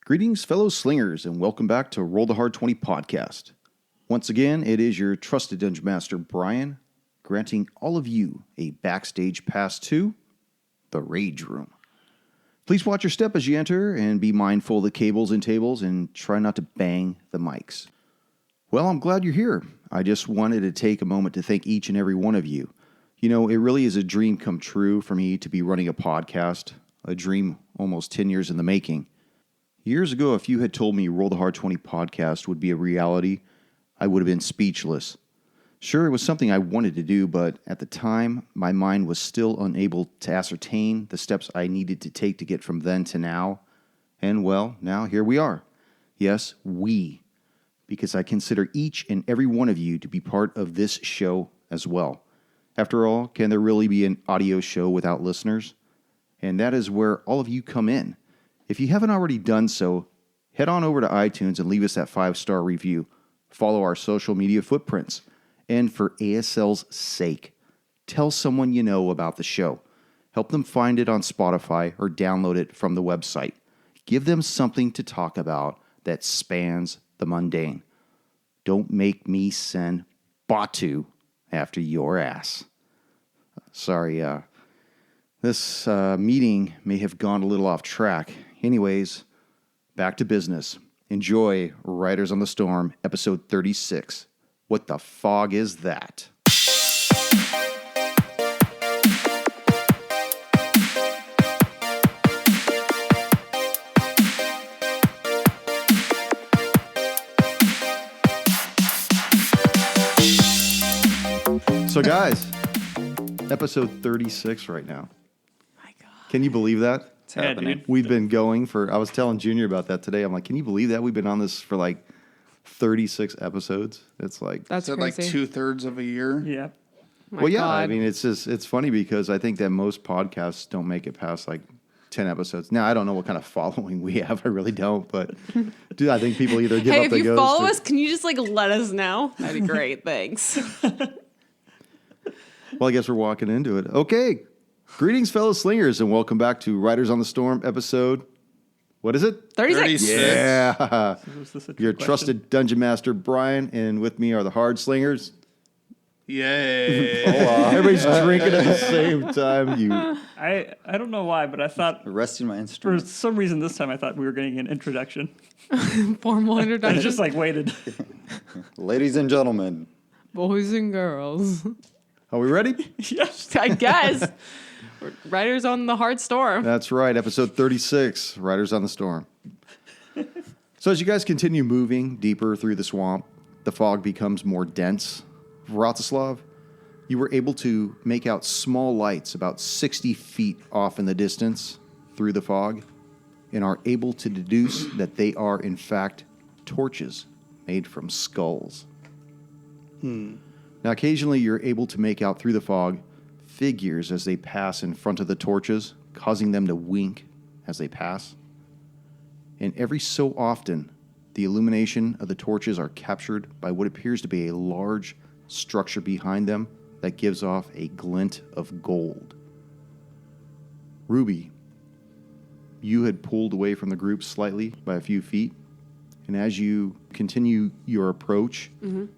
Greetings, fellow slingers, and welcome back to Roll the Hard 20 podcast. Once again, it is your trusted Dungeon Master, Brian, granting all of you a backstage pass to the Rage Room. Please watch your step as you enter and be mindful of the cables and tables and try not to bang the mics. Well, I'm glad you're here. I just wanted to take a moment to thank each and every one of you. You know, it really is a dream come true for me to be running a podcast, a dream almost 10 years in the making. Years ago, if you had told me Roll the Hard 20 podcast would be a reality, I would have been speechless. Sure, it was something I wanted to do, but at the time, my mind was still unable to ascertain the steps I needed to take to get from then to now. And well, now here we are. Yes, we. Because I consider each and every one of you to be part of this show as well. After all, can there really be an audio show without listeners? And that is where all of you come in. If you haven't already done so, head on over to iTunes and leave us that 5-star review. Follow our social media footprints. And for ASL's sake, tell someone you know about the show. Help them find it on Spotify or download it from the website. Give them something to talk about that spans the mundane. Don't make me send Batu after your ass. Sorry, this meeting may have gone a little off track. Anyways, back to business. Enjoy Riders on the Storm, episode 36. What the fog is that? So guys, episode 36 right now. My God. Can you believe that? It's happening. Dude. We've been going for, I was telling Junior about that today. I'm like, can you believe that? We've been on this for like 36 episodes. It's like, That's Is it like crazy. 2/3 of a year? Yeah. My well, yeah, God. I mean, it's funny because I think that most podcasts don't make it past like 10 episodes. Now, I don't know what kind of following we have. I really don't. But dude, I think people either give hey, up if the you ghost. follow or- us, can you just like let us know? That'd be great. Thanks. Well, I guess we're walking into it. Okay. Greetings, fellow slingers, and welcome back to Riders on the Storm episode. What is it? 36. Yeah. Was this a trick Your question? trusted Dungeon Master, Brian, and with me are the Hard Slingers. Yay. Everybody's drinking at the same time. You I don't know why, but I thought Resting my for instrument. some reason this time I thought we were getting an introduction. Formal I introduction. just like waited. Ladies and gentlemen, Boys and girls. Are we ready? Yes. I guess. We're Riders on the Hard Storm. That's right, episode 36, Riders on the Storm. So as you guys continue moving deeper through the swamp, the fog becomes more dense. Vratislav, you were able to make out small lights about 60 feet off in the distance through the fog and are able to deduce that they are, in fact, torches made from skulls. Now, occasionally you're able to make out through the fog figures as they pass in front of the torches, causing them to wink as they pass. And every so often, the illumination of the torches are captured by what appears to be a large structure behind them that gives off a glint of gold. Ruby, you had pulled away from the group slightly by a few feet, and as you continue your approach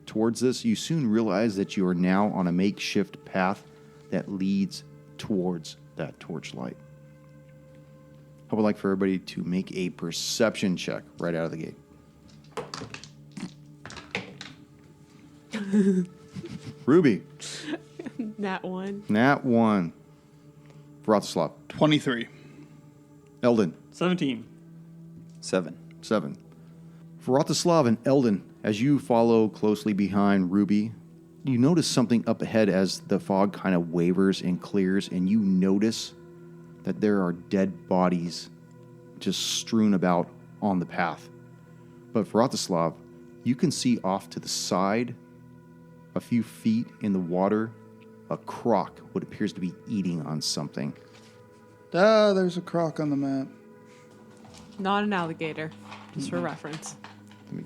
towards this, you soon realize that you are now on a makeshift path that leads towards that torchlight. I would like for everybody to make a perception check right out of the gate. Ruby, That one. Nat 1. Vratislav, 23. Eldon, 17. 7. 7. Vratislav and Eldon, as you follow closely behind Ruby, you notice something up ahead as the fog kind of wavers and clears, and you notice that there are dead bodies just strewn about on the path. But Vratislav, you can see off to the side, a few feet in the water, a croc, what appears to be eating on something. Ah, there's a croc on the map. Not an alligator. Just for reference. Let me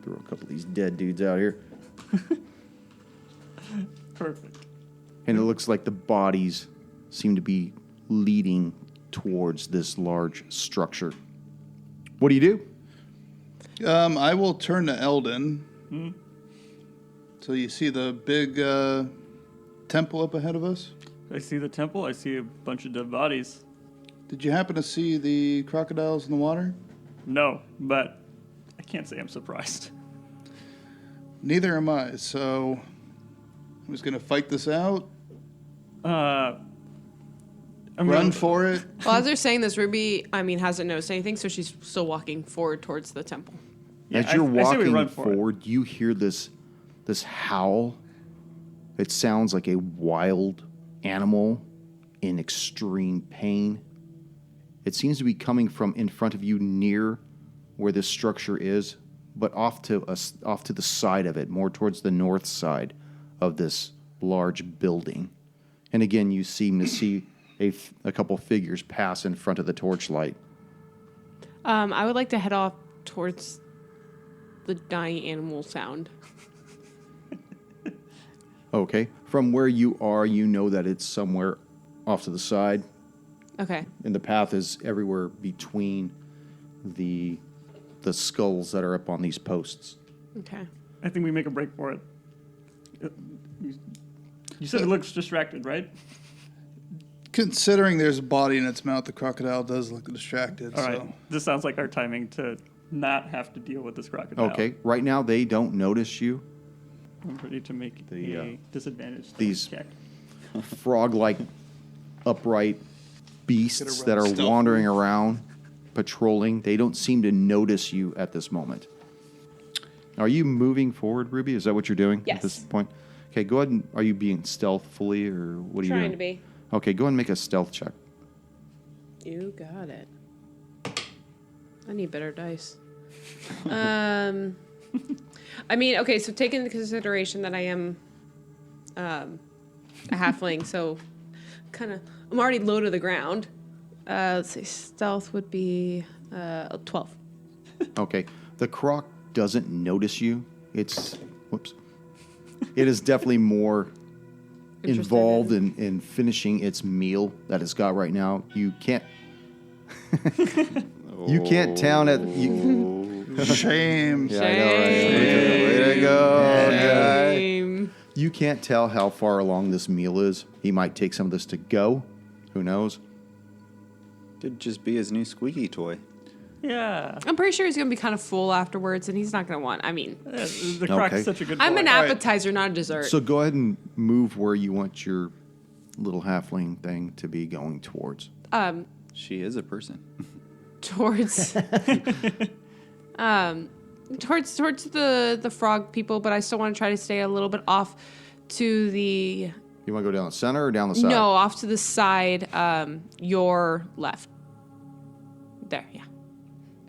throw a couple of these dead dudes out here. Perfect. And it looks like the bodies seem to be leading towards this large structure. What do you do? I will turn to Eldon. So you see the big temple up ahead of us? I see the temple. I see a bunch of dead bodies. Did you happen to see the crocodiles in the water? No, but I can't say I'm surprised. Neither am I, so I'm just going to fight this out. Run for it. Well, as they're saying this, Ruby, hasn't noticed anything, so she's still walking forward towards the temple. Yeah, As you're I say we walking run for it. forward, you hear this howl. It sounds like a wild animal in extreme pain. It seems to be coming from in front of you near where this structure is, but off to the side of it, more towards the north side of this large building. And again, you seem to see a couple figures pass in front of the torchlight. I would like to head off towards the dying animal sound. Okay. From where you are, you know that it's somewhere off to the side. Okay. And the path is everywhere between the skulls that are up on these posts. Okay. I think we make a break for it. You said it looks distracted, right? Considering there's a body in its mouth, the crocodile does look distracted. All right. So. This sounds like our timing to not have to deal with this crocodile. Okay. Right now, they don't notice you. I'm ready to make a disadvantage these- check. Frog-like, upright beasts that are stealthily. wandering around, patrolling. They don't seem to notice you at this moment. Are you moving forward, Ruby? Is that what you're doing at this Yes. point? Okay, go ahead and... Are you being stealthfully, or what are you doing? Trying to be. Okay, go ahead and make a stealth check. You got it. I need better dice. Okay, so take into consideration that I am a halfling, so I'm already low to the ground. Let's see, stealth would be 12. Okay. The croc doesn't notice you. It is definitely more involved in finishing its meal that it's got right now. You can't tell it. Shame. Yeah, I know, right? Way to go, guy. Shame. You can't tell how far along this meal is. He might take some of this to go. Who knows? Could just be his new squeaky toy. Yeah. I'm pretty sure he's going to be kind of full afterwards, and he's not going to want... The croc Okay. is such a good boy. I'm an right. appetizer, not a dessert. So go ahead and move where you want your little halfling thing to be going towards. She is a person. Towards towards the frog people, but I still want to try to stay a little bit off to the You want to go down the center or down the side? no, off to the side, your left. There, yeah.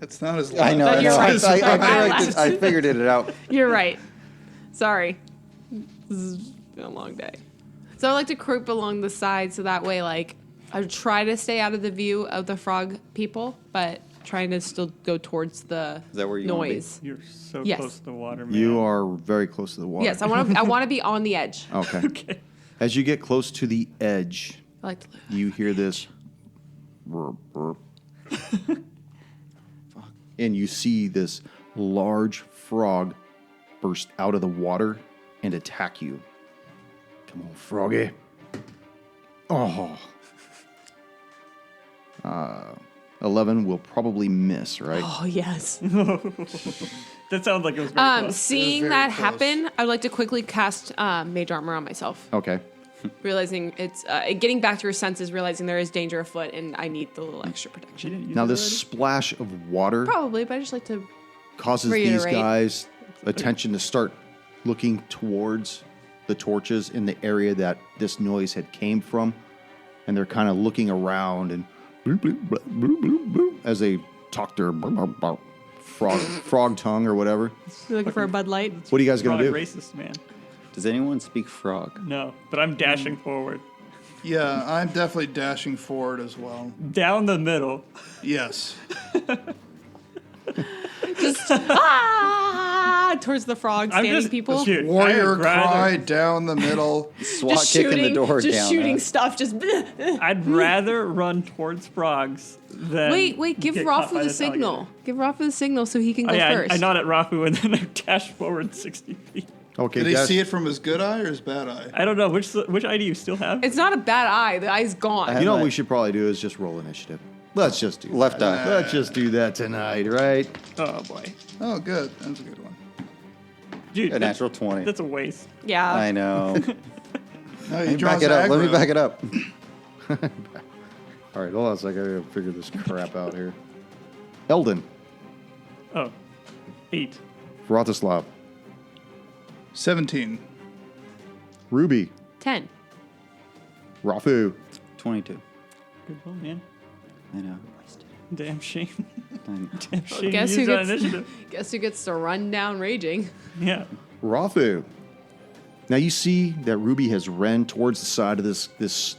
That's not as I know. But I you're know. right. I feel like Last. I figured it out. You're right. Sorry. This has been a long day. So I like to creep along the side so that way, like, I try to stay out of the view of the frog people, but trying to still go towards the Is that where you wanna be? noise. You're so Yes. close to the water, man. You are very close to the water. Yes, I want to be on the edge. Okay. Okay. As you get close to the edge, I like to live. you hear this burp, burp. And you see this large frog burst out of the water and attack you. Come on, froggy. Oh. 11 will probably miss, right? Oh yes. That sounds like it was very close. Seeing very that close. happen, I would like to quickly cast mage armor on myself. Okay. Realizing it's getting back to her senses, realizing there is danger afoot, and I need the little extra She protection. didn't use Now it this already? splash of water Probably, but I just like to. causes these Reiterate. guys' attention to start looking towards the torches in the area that this noise had came from, and they're kind of looking around and bloop, bloop, bloop, bloop, bloop, bloop, as they talk their frog tongue or whatever. Looking for a Bud Light. What are you guys Frog gonna do? racist, man. Does anyone speak frog? No, but I'm dashing forward. Yeah, I'm definitely dashing forward as well. Down the middle. towards the frog I'm standing just people. shoot, Warrior I'd rather- cry down the middle. SWAT Just kicking shooting, the door just down. shooting stuff. Just I'd rather run towards frogs than wait. Give get caught Rafu by the this signal. alligator. Give Rafu the signal so he can go Oh, yeah, first. I nod at Rafu and then I dash forward 60 feet. Okay, Did he guys. see it from his good eye or his bad eye? I don't know which eye do you still have? It's not a bad eye. The eye's gone. You know what we should probably do is just roll initiative. Let's just do Left that. eye. Let's just do that tonight, right? Oh boy, Oh, good. That's a good one. dude, A natural 20. That's a waste. Yeah. I know. No, Let he me draws back it up. Let me aggro. back it up. All right, hold on a second. I gotta figure this crap out here. Eldon, Oh, 8. Vratislav, 17. Ruby, 10. Rafu, 22. Good roll, man. I know. Damn shame. I- Damn shame. Guess you who used that gets? initiative. Guess who gets to run down raging? Yeah. Rafu. Now you see that Ruby has ran towards the side of this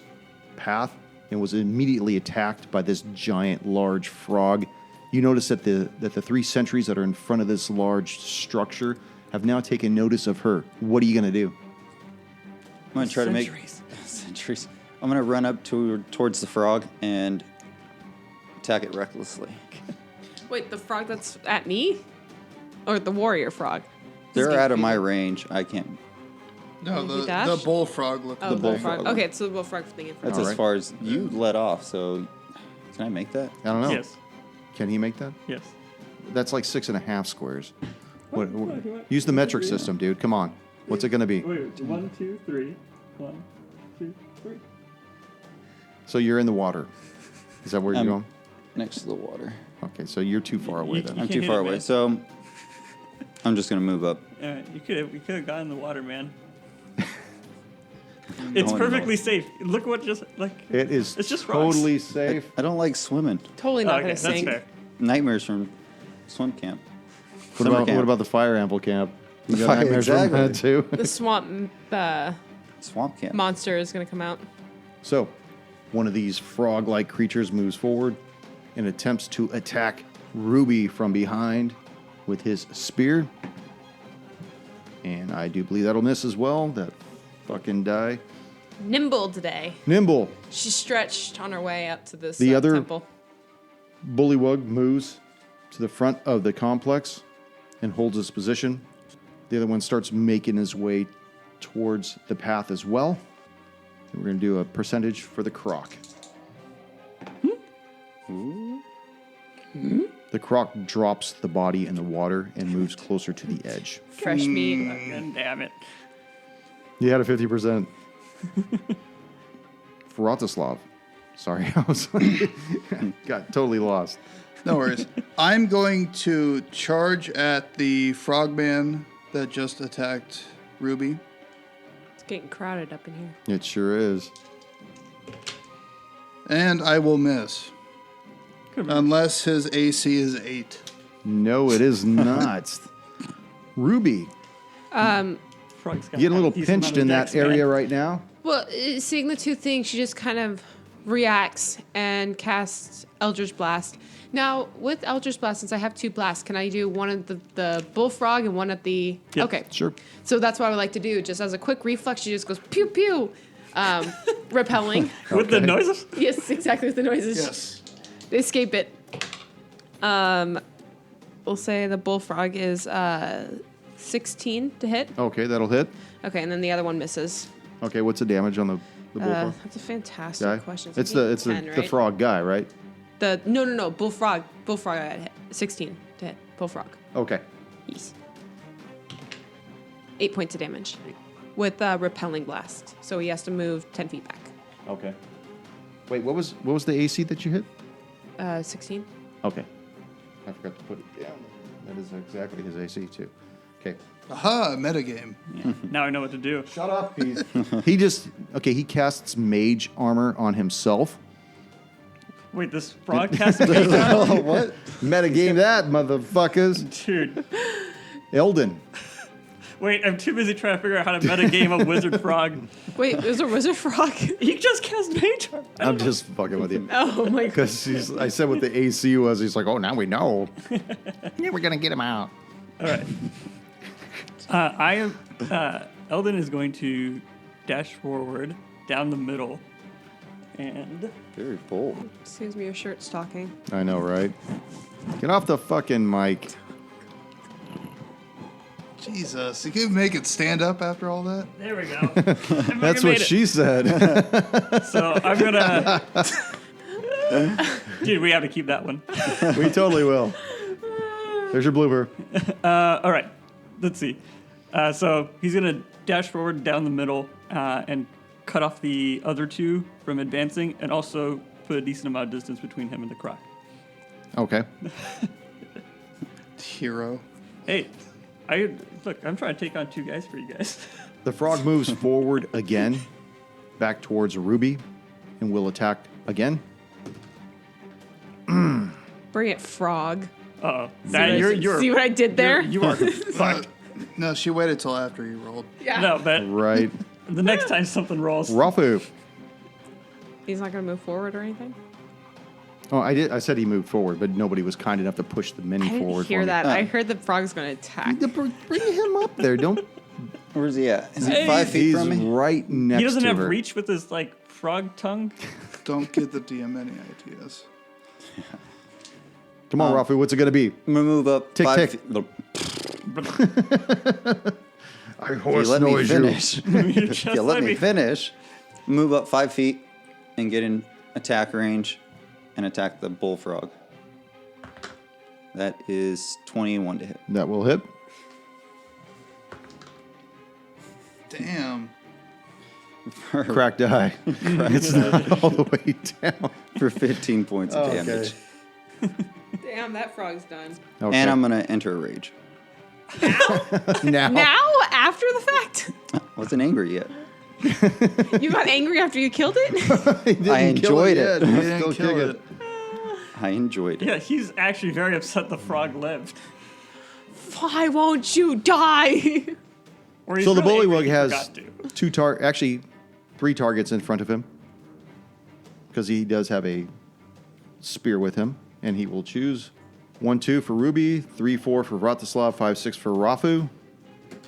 path and was immediately attacked by this giant, large frog. You notice that the 3 sentries that are in front of this large structure have now taken notice of her. What are you gonna do? I'm going to try to make... Sentries. I'm going to run up towards the frog and attack it recklessly. Wait, the frog that's at me, or the warrior frog? They're out of my range. I can't... No, Did he the dash? bullfrog looked Oh, the the bullfrog. bullfrog. Okay, so the bullfrog thing in front. That's All as right. far as you let off, so... Can I make that? I don't know. Yes. Can he make that? Yes. That's like 6.5 squares. What, what- use the metric system, dude. Come on. What's it gonna be? Wait, 1, 2, 3. 1, 2, 3. So you're in the water. Is that where you're going? Next to the water. Okay, so you're too far away You- then. I'm can't too hit far it, away, man. so... I'm just going to move up. You could have gotten in the water, man. It's Going in the perfectly safe. Look what just like It is It's just rocks. totally safe. I don't like swimming. Totally Oh, not okay, gonna that's sink. fair. Nightmares from swim camp. What Summer about camp. what about the fire ample camp? You got Fire- nightmares from exactly. that too. The swamp Swamp camp. monster is gonna come out. So, one of these frog-like creatures moves forward and attempts to attack Ruby from behind with his spear. And I do believe that'll miss as well. That fucking die. Nimble today. Nimble. She stretched on her way up to this The other- temple. Bullywug moves to the front of the complex and holds his position. The other one starts making his way towards the path as well. And we're going to do a percentage for the croc. The croc drops the body in the water and moves closer to the edge. Fresh meat. God damn it. You had a 50%. Vratislav. Sorry, I was got totally lost. No worries. I'm going to charge at the frogman that just attacked Ruby. It's getting crowded up in here. It sure is. And I will miss. Unless his AC is 8. No, it is not. Ruby, Frog's got you get a little decent pinched amount of in that dex, man. area right now. Well, seeing the two things, she just kind of reacts and casts Eldritch Blast. Now, with Eldritch Blast, since I have 2 blasts, can I do one at the bullfrog and one at the... Yep. Okay. Sure. So that's what I would like to do. Just as a quick reflex, she just goes pew pew, repelling. With the Okay. noises? Yes, exactly with the noises. Yes. They escape it. We'll say the bullfrog is 16 to hit. Okay, that'll hit. Okay, and then the other one misses. Okay, what's the damage on the bullfrog That's a fantastic guy? question. It's gonna the be 10, the right? frog guy, right? No, bullfrog I hit. 16 to hit. Bullfrog. Okay. Yes. 8 points of damage with repelling blast. So he has to move 10 feet back. Okay. Wait, what was the AC that you hit? 16. Okay. I forgot to put it down. That is exactly his AC too. Okay. Aha, metagame. Now I know what to do. Shut up. He casts mage armor on himself. Wait, this frog cast a mage on? What? Metagame that, motherfuckers. Dude. Eldon. Wait, I'm too busy trying to figure out how to metagame a wizard frog. Wait, there's a wizard frog? He just cast mage armor. I'm just fucking with you. Oh my god. Because I said what the AC was. He's like, oh, now we know. Yeah, we're going to get him out. All right. Eldon is going to dash forward down the middle, and Very bold. Excuse me, your shirt's talking. I know, right? Get off the fucking mic. Jesus, you can make it stand up after all that? there we go. That's what she said. So I'm gonna. Dude, we have to keep that one. We totally will. There's your blooper. All right, let's see. So he's gonna dash forward down the middle and cut off the other two from advancing, and also put a decent amount of distance between him and the croc. Okay. Hero. Hey, look, I'm trying to take on 2 guys for you guys. The frog moves forward again, back towards Ruby, and will attack again. Bring it, frog. Uh-oh. See what I did there? You are fucked. No, she waited till after you rolled. Yeah. No, but Right. the next time something rolls, Rafu. He's not going to move forward or anything? Oh, I did. I said he moved forward, but nobody was kind enough to push the mini I didn't forward. hear for me. that. I heard the frog's going to attack. Bring him up there. Don't. Where's he at? Is he 5 feet He's from me? right next he doesn't to have her. reach with his frog tongue. Don't give the DM any ideas. Come on, Rafu. What's it gonna be? I'm gonna move up Tick, 5 tick. feet. Look, I if you let me finish. If you let me finish, move up 5 feet and get in attack range and attack the bullfrog. That is 21 to hit. That will hit. Damn. Cracked eye. It's not all the way down. For 15 points of damage. Damn, that frog's done. Okay. And I'm going to enter a rage. now. Now? After the fact? I wasn't angry yet. You got angry after you killed it? He didn't I kill enjoyed it. yet. You He's didn't still kill kicking. it. I enjoyed it. Yeah, he's actually very upset the frog lived. Why won't you die? Or he's So the really angry bullywug he has forgot to. actually 3 targets in front of him because he does have a spear with him, and he will choose 1, 2 for Ruby, 3, 4 for Vratislav, 5, 6 for Rafu.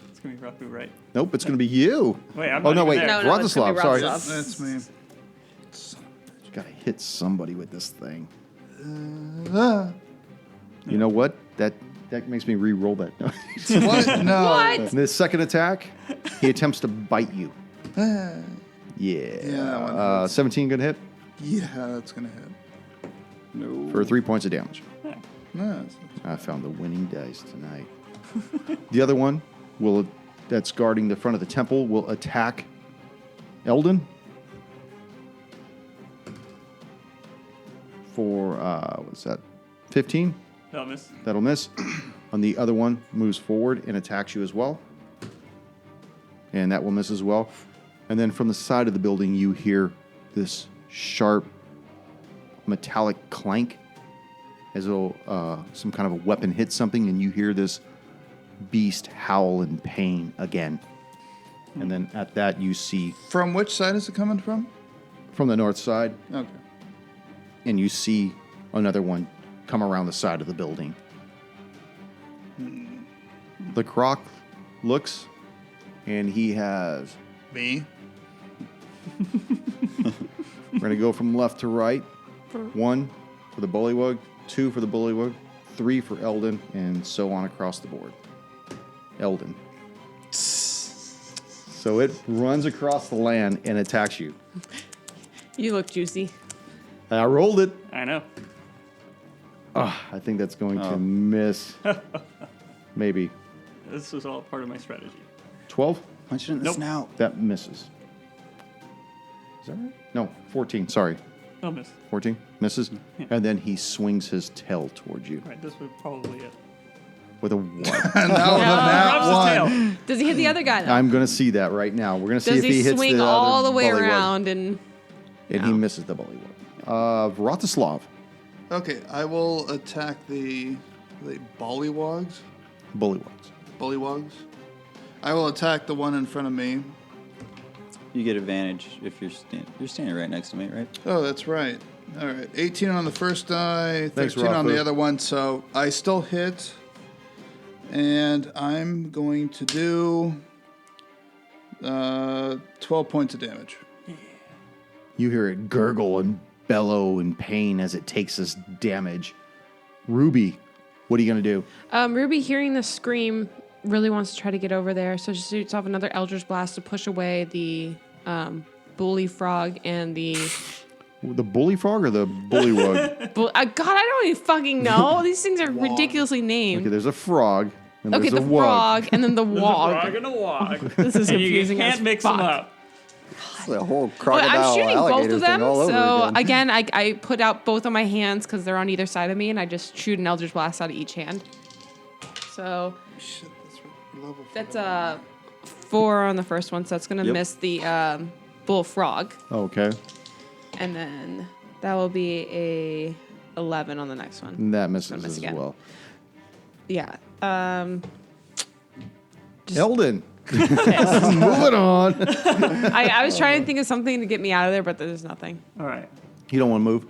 It's gonna be Rafu, right? Nope, it's going to be you. Wait, I'm Oh not no, even wait, there. No, it's gonna Vratislav. be Sorry, Vratislav. That's me. got to hit somebody with this thing. Ah. You know what? That makes me re-roll that. What? No. What? The second attack, he attempts to bite you. Ah. Yeah. that one hurts. 17 gonna hit Yeah, that's gonna hit. No. for 3 points of damage. No, I found the winning dice tonight. The other one that's guarding the front of the temple will attack Eldon for what's that? 15. No, miss. That'll miss. On the other one, moves forward and attacks you as well. And that will miss as well. And then from the side of the building, you hear this sharp metallic clank as though some kind of a weapon hits something, and you hear this beast howl in pain again. And then at that, you see from which side is it coming from? from the north side, Okay. and you see another one come around the side of the building. The croc looks, and he has... Me? We're going to go from left to right. 1 for the bullywug, 2 for the bullywug, 3 for Eldon, and so on across the board. Eldon. So it runs across the land and attacks you. You look juicy. I rolled it. I know. I think that's going to miss. Maybe. This was all part of my strategy. 12? Punch it in the Nope. snout. That misses. Is that right? No, 14. Sorry. No, miss. 14 misses. And then he swings his tail towards you All right, this was probably it. with a 1. Now that Drops his one. tail. Does he hit the other guy, though? I'm going to see that right now. We're going to see Does if he he hits swing the all other the way bullywug. around and... And he misses the bullywug. Vratislav. Okay, I will attack the bollywogs. Bullywugs. Bullywogs. I will attack the one in front of me. You get advantage if you're standing right next to me, right? Oh, that's right. All right, 18 on the first die, 13 Thanks, on Rafu. the other one. So I still hit. And I'm going to do 12 points of damage. You hear it gurgle and bellow in pain as it takes this damage. Ruby, what are you going to do? Ruby, hearing the scream, really wants to try to get over there, so she shoots off another Eldritch Blast to push away the bully frog and the... The bully frog or the bullywug? God, I don't even fucking know. These things are ridiculously named. Okay, there's a frog. And Okay, there's the a wug. frog and then the There's a wog. frog and a wog. This is And you confusing as can't mix fuck. them up. It's the whole Well, crocodile I'm shooting both alligator of them, thing all over so again. I put out both of my hands because they're on either side of me, and I just shoot an Eldritch Blast out of each hand. So Shit, level 4. that's a 4 on the first one, so that's gonna Yep. miss the bullfrog, Okay. and then that will be a 11 on the next one. And that misses Gonna miss as again. well. Yeah. Eldon. Moving on. I was trying to think of something to get me out of there, but there's nothing. All right. You don't want to move?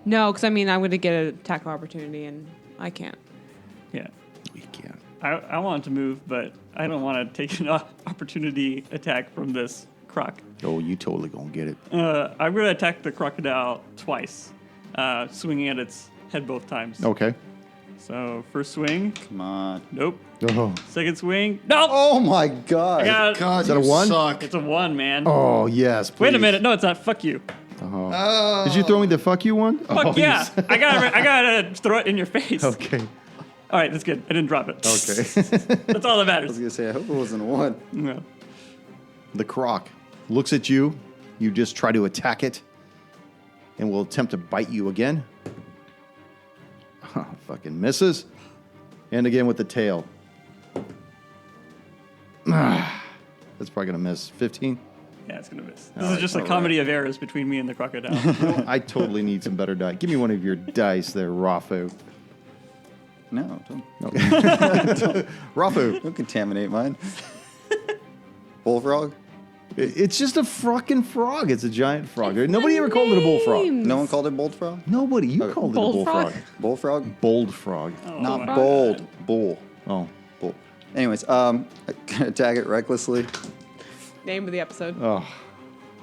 No, because I mean I'm gonna get an attack of opportunity, and I can't. Yeah. We can't. I want to move, but I don't want to take an opportunity attack from this croc. Oh, you totally going to get it. I'm going to attack the crocodile twice, swinging at its head both times. Okay. So first swing, Come on. nope. Oh. Second swing, nope. Oh my god. I got it. God, Is that a you 1? suck. It's a 1, man. Oh, yes. Please. Wait a minute. No, it's not. Fuck you. Oh. Did you throw me the fuck you one? Fuck Oh, yeah. you- I gotta throw it in your face. Okay. All right, that's good. I didn't drop it. Okay. That's all that I was matters. gonna say, I hope it wasn't a 1. No. The croc looks at you. You just try to attack it and will attempt to bite you again. Fucking misses. And again with the tail. That's probably going to miss. 15? Yeah, it's gonna miss. All This right, is just a all comedy of errors between me and the crocodile. I totally need some better dice. Give me one of your dice there, Rafu. No, don't, Rafu. don't contaminate mine. Bullfrog? It's just a fucking frog. It's a giant frog. Nobody ever called it a bullfrog. No one called it bullfrog? Nobody. You Okay. called it a Bullfrog? bullfrog. Bullfrog? Bold frog. Oh, Not my bold. God. Bull. Oh. Bull. Anyways, I can attack it recklessly. Name of the episode. Oh.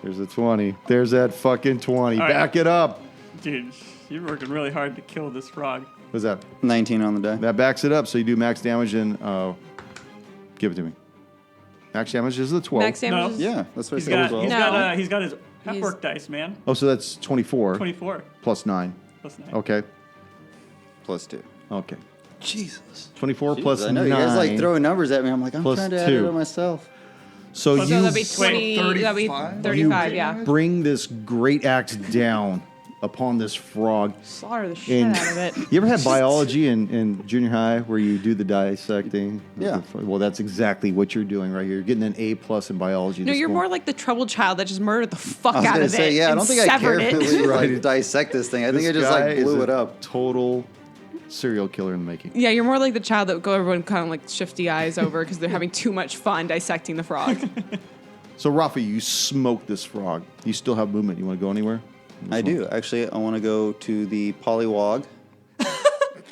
There's a 20. There's that fucking 20. All right. Back it up. Dude, you're working really hard to kill this frog. What's that? 19 on the die. That backs it up. So you do max damage and give it to me. Max damage is the 12. Max damage. No. is- Yeah, that's what He's I said. got, No. he's got his half work dice, man. Oh, so that's 24 24 plus 9. plus 9. Okay. Plus 2. Okay. Jesus. 24 plus I know 9. you guys like throwing numbers at me. I'm like, I'm plus trying to add 2. it on myself. So Plus you So that'd be Wait, 20. That'd be 35? 35. Yeah. bring this great axe down upon this frog. Slaughter the shit And out of it. you ever had biology in junior high where you do the dissecting? Yeah. Well, that's exactly what you're doing right here. You're getting an A+ in biology. No, this you're morning. more like the troubled child that just murdered the fuck I was out gonna of say, it. yeah, I and don't think I severed carefully it. like dissect this thing. I think This I just guy like is blew a it up. Total serial killer in the making. Yeah, you're more like the child that go everyone kind of like shifty eyes over because they're having too much fun dissecting the frog. So, Rafa, you smoked this frog. You still have movement. You want to go anywhere? I do. Actually, I want to go to the polywog.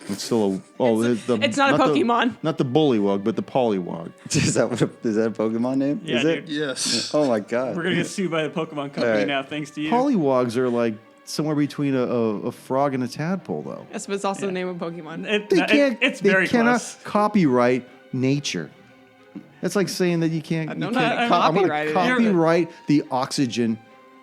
It's still a. Oh, it's not a the- Pokemon. not the bullywug, but the polywog. Is that a Pokemon name? Yeah, Is it? dude. Yes. Oh my god. We're going to get sued by the Pokemon company Alright. now, thanks to you. Polywogs are like somewhere between a frog and a tadpole, though. Yes, but it's also the name of Pokemon. It's very cannot close. copyright nature. That's like saying that you can't. No, You no, can't I'm I'm gonna copyrighted it. copyright the oxygen.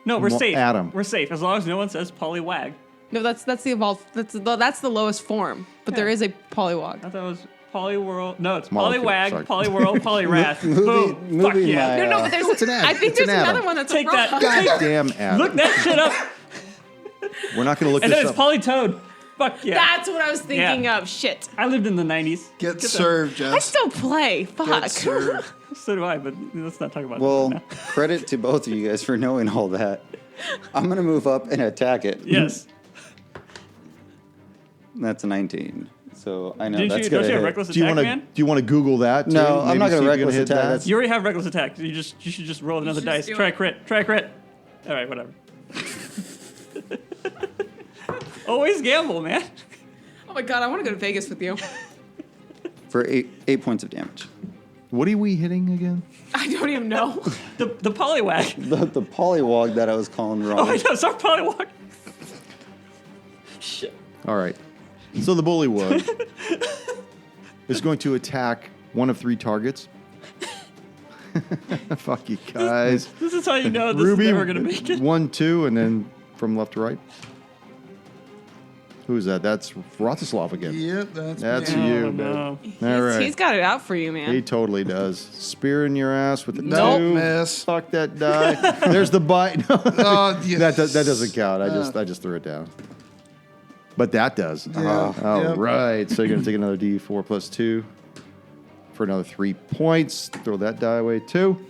No, we're safe. Atom. We're safe as long as no one says Poliwag. No, that's the evolved. That's the lowest form. But there Yeah. is a I Polywog. thought it was Poliworld. No, it's Molecule, Poliwag, sorry. Poliworld, Poliwrath. Boom. Fuck moving yeah. my- No, no, but there's. it's an ad. I think It's an there's another atom. one that's Take a that. frog. Goddamn Adam. Look that shit up. We're not going to look And then this it's up. Polytoad. Fuck yeah. That's what I was thinking Yeah. of. Shit. I lived in the 90s. Get that. served, I Jess. still play. Get Fuck. served. So do I, but let's not talk about Well, that now. credit to both of you guys for knowing all that. I'm gonna move up and attack it. Yes. That's a 19. So I know Didn't that's you, gonna don't you have hit. reckless Do you attack, want to? man? Do you want to Google that? Too? No, I'm Maybe not gonna see if you reckless hit attack. that? That's- You already have reckless attack. You should just roll another just dice. do Try it. crit. Try crit. All right, whatever. Always gamble, man. Oh my god, I want to go to Vegas with you. for 8 points of damage. What are we hitting again? I don't even know. The polywag. The polywog that I was calling wrong. Oh, I know, sorry, polywag. Shit. All right. So the bullywug is going to attack one of 3 targets. Fuck you guys. This is how you know this Ruby, is never gonna make it. 1, 2, and then from left to right. Who is that? That's Vratislav again. Yep, That's me. you, Oh, babe. no. All right. He's got it out for you, man. He totally does. Spear in your ass with the Nope, 2. miss. Fuck that die. There's the bite. Oh, yes. that doesn't count. I just threw it down. But that does. Yeah. All Yep. right. So you're going to take another D4 plus 2 for another 3 points. Throw that die away too.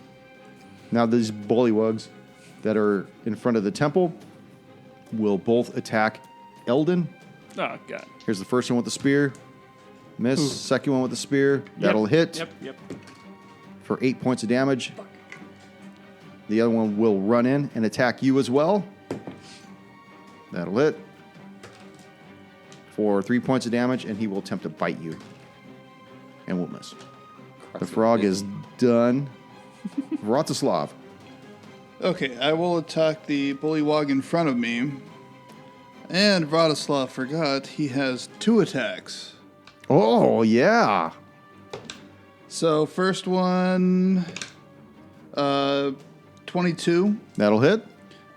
Now these bullywugs that are in front of the temple will both attack Eldon. Oh, God. Here's the first one with the spear. Miss. Ooh. Second one with the spear. That'll hit Yep. for 8 points of damage. The other one will run in and attack you as well. That'll hit for 3 points of damage, and he will attempt to bite you. And will miss. The frog is done. Vratislav. Okay, I will attack the bullywog in front of me. And Vratislav forgot he has 2 attacks. Oh, yeah. So first one, 22. That'll hit.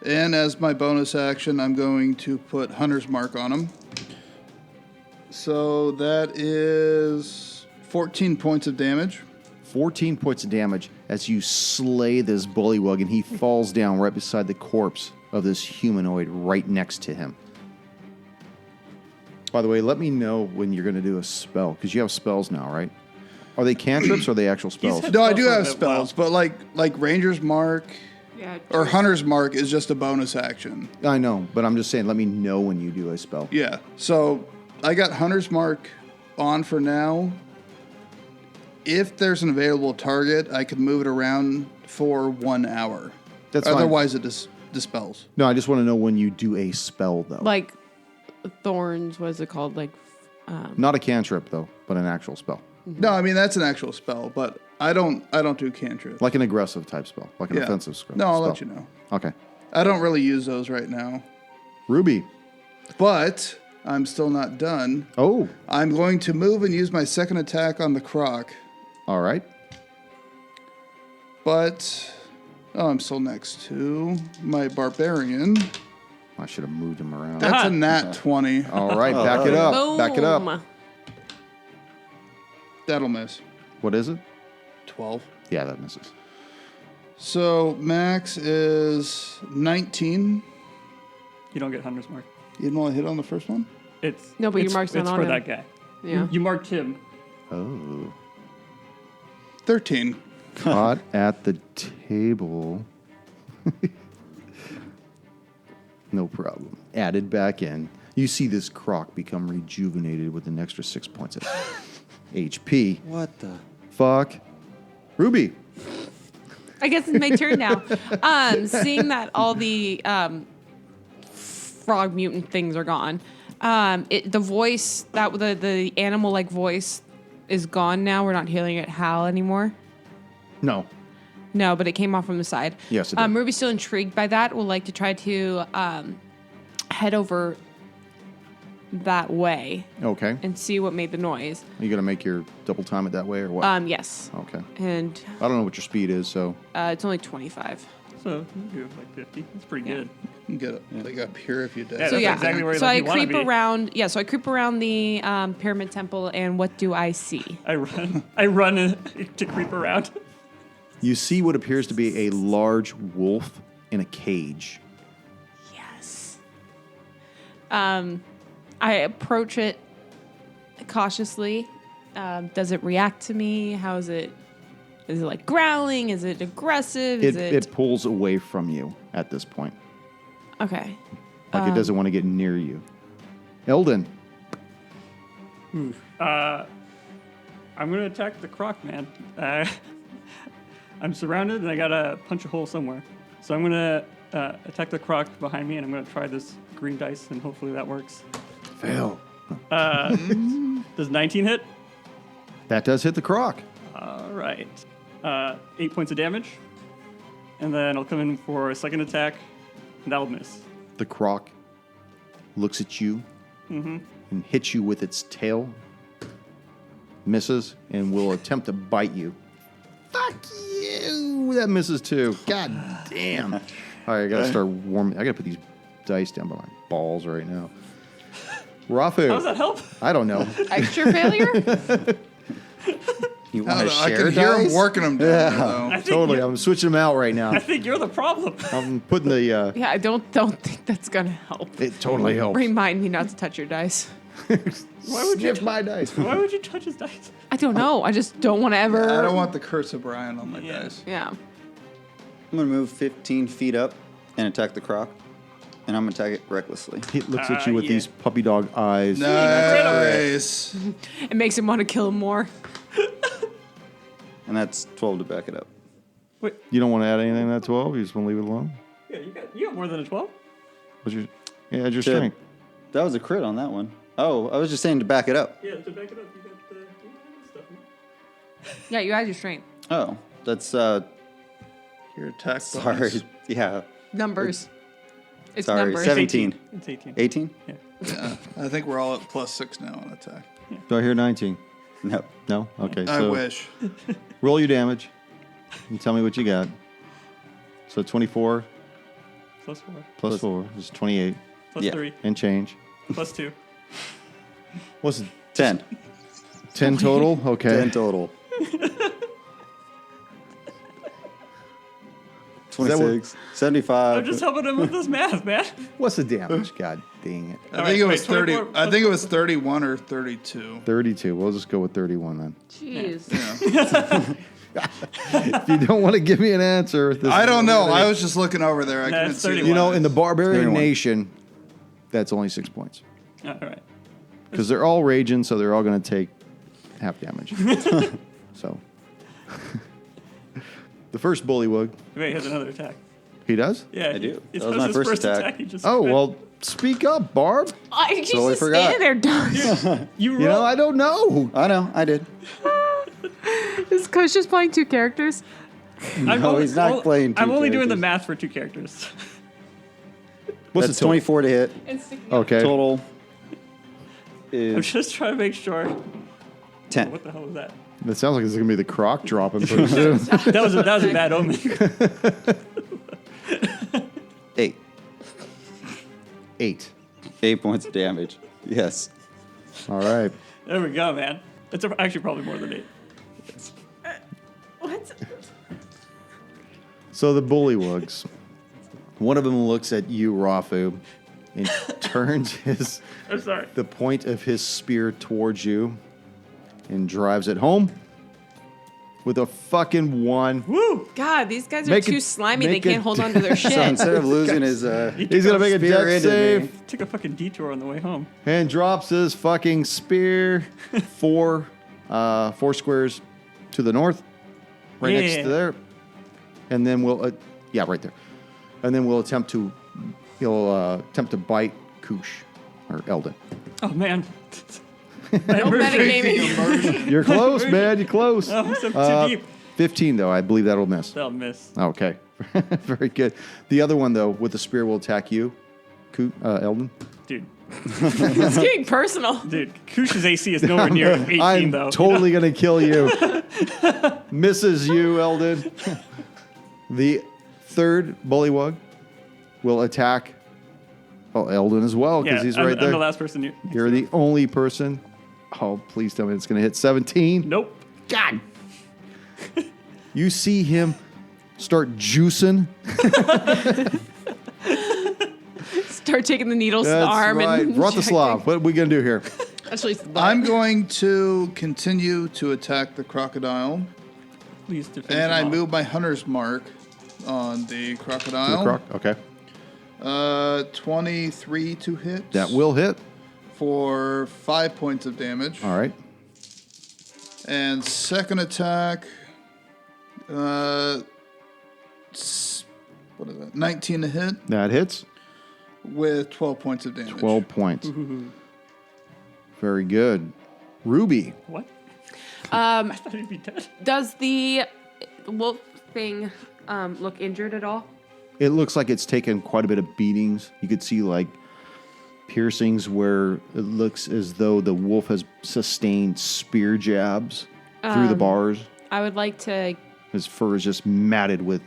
And as my bonus action, I'm going to put Hunter's Mark on him. So that is 14 points of damage. 14 points of damage as you slay this bullywug, and he falls down right beside the corpse of this humanoid right next to him. By the way, let me know when you're going to do a spell, because you have spells now, right? Are they cantrips or are they actual spells? had- No, I do Spells have for a spells, but like Ranger's Mark Yeah. or Hunter's Mark is just a bonus action. I know, but I'm just saying, let me know when you do a spell. Yeah. So I got Hunter's Mark on for now. If there's an available target, I could move it around for 1 hour. That's fine. Otherwise, it dispels. No, I just want to know when you do a spell, though. Like thorns, what is it called? Like, Not a cantrip, though, but an actual spell. No, I mean that's an actual spell, but I don't do cantrips. Like an aggressive type spell, like an Yeah. offensive spell. No, I'll let you know. Okay. I don't really use those right now, Ruby. but I'm still not done. Oh, I'm going to move and use my second attack on the croc, all right. but I'm still next to my barbarian. I should have moved him around. That's a nat 20. All right, back it up. boom. Back it up. That'll miss. What is it? 12. Yeah, that misses. So max is 19. You don't get Hunter's Mark. You didn't want to hit on the first one? It's No, but your it's- mark's not it's on for him. that guy. Yeah. You marked him. Oh. 13. Caught at the table. No problem. Added back in. You see this croc become rejuvenated with an extra 6 points of HP. What the? Fuck. Ruby. I guess it's my turn now. Seeing that all the frog mutant things are gone, the voice that the animal like voice is gone now. We're not hearing it howl anymore. No. No, but it came off from the side. Yes, it did. Ruby's still intrigued by that. Would like to try to head over that way Okay. and see what made the noise. Are you going to make your double time it that way or what? Yes. Okay. And I don't know what your speed is, so. it's only 25. So you do like 50. That's pretty good. You can get it like up here if you did. Yeah, So that's yeah, exactly where so like, I you wanna creep be. around. Yeah, so I creep around the pyramid temple, and what do I see? I run to creep around. You see what appears to be a large wolf in a cage. Yes. I approach it cautiously. Does it react to me? How is it? Is it like growling? Is it aggressive? Is It pulls away from you at this point. Okay. Like it doesn't want to get near you. Eldon. I'm gonna attack the croc, man. I'm surrounded and I gotta punch a hole somewhere. So I'm gonna attack the croc behind me, and I'm gonna try this green dice, and hopefully that works. Fail. Does 19 hit? That does hit the croc. All right. 8 points of damage. And then I'll come in for a second attack, and that'll miss. The croc looks at you and hits you with its tail, misses, and will attempt to bite you. Fuck you! That misses too. God damn. All right, I gotta start warming. I gotta put these dice down by my balls right now. Rafu. How does that help? I don't know. Extra failure? You I want don't to know. I share can hear dice? him working them down. Yeah. Though. I think Totally. you're- I'm switching them out right now. I think you're the problem. I'm putting the. Yeah, I don't think that's gonna help. It totally helps. Remind me not to touch your dice. Why would you? Sniff my dice? Why would you touch his dice? I don't know. I just don't want to ever. I don't want the curse of Brian on my Yeah. dice. Yeah. I'm going to move 15 feet up and attack the croc. And I'm going to attack it recklessly. He looks at you with Yeah. these puppy dog eyes. Nice. It makes him want to kill him more. And that's 12 to back it up. Wait, You don't want to add anything to that 12? You just want to leave it alone? yeah, you got more than a 12. What's your? Yeah, add your Shit. strength. That was a crit on that one. Oh, I was just saying to back it up. Yeah, to back it up, you got the stuff. Yeah, you had your strength. Oh, that's, Your attack sorry. bonus. Yeah. Numbers. It's Sorry, numbers. 17. It's 18. 18? Yeah. Yeah, I think we're all at +6 now on attack. Do I hear 19? No. No? Okay. I So wish. roll your damage and tell me what you got. So 24 Plus 4. plus 4 is 28 Plus Yeah. 3. and change. Plus 2. What's it? 10. 10 total? Okay. 10 total. 26. 75. I'm just helping him with this math, man. What's the damage? God dang it. I think it was 30. 24 I think it was 31 or 32. 32. We'll just go with 31 then. Jeez. If you don't want to give me an answer, this I is don't know. what it I is. was just looking over there. I No, couldn't it's see. 31. You know, in the barbarian 31. nation, that's only 6 points. All right. Because they're all raging, so they're all going to take half damage. So. The first bullywug. Wait, he has another attack. He does? Yeah, I do. It That was was my his first attack. He just Oh, crit. well, speak up, Barb. I Totally just forgot. standing there done. You You know, roll. I don't know. I know, I did. Is Coach just playing two characters? No, he's not playing two I'm only doing the characters. math for 2 characters. What's That's the total? 24 to hit. Okay. Total I'm is just trying to make sure. 10. What the hell was that? It sounds like it's going to be the croc dropping pretty soon. That was a bad omen. 8. 8. 8 points of damage. Yes. All right. There we go, man. It's actually probably more than 8. What? So the bullywugs. One of them looks at you, Rafu, and turns I'm sorry. the point of his spear towards you and drives it home with a fucking 1. Woo! God, these guys are Make too it- slimy. They make can't it- hold on to their shit. So instead of losing his He's going to make a spear dex into me. save Took a fucking detour on the way home. and drops his fucking spear 4 squares to the north, right next Yeah. to there. And then we'll, yeah, right there. And then he'll attempt to bite Koosh or Eldon. Oh, man. No metagaming. You're close, man. You're close. Oh, I'm so too deep. 15, though. I believe that'll miss. That'll miss. Okay. Very good. The other one, though, with the spear will attack you, Eldon. Dude. It's getting personal. Dude, Kush's AC is nowhere near 18, I'm though. totally going to kill you. Misses you, Eldon. The third bullywug will attack Eldon as well, because he's right I'm there. the last person you. You're the only person. Oh, please tell me it's going to hit 17. Nope. God. You see him start juicing. Start taking the needles to the That's arm right. and Vratislav, what are we going to do here? Actually, I'm going to continue to attack the crocodile, Please defend and I him off. move my hunter's mark on the crocodile. The croc? Okay. 23 to hit. That will hit. For 5 points of damage. All right. And second attack, what is that? 19 to hit That hits. with 12 points of damage. 12 points. Very good. Ruby. What? I thought he'd be dead. Does the wolf thing look injured at all? It looks like it's taken quite a bit of beatings. You could see like piercings where it looks as though the wolf has sustained spear jabs through the bars. I would like to. His fur is just matted with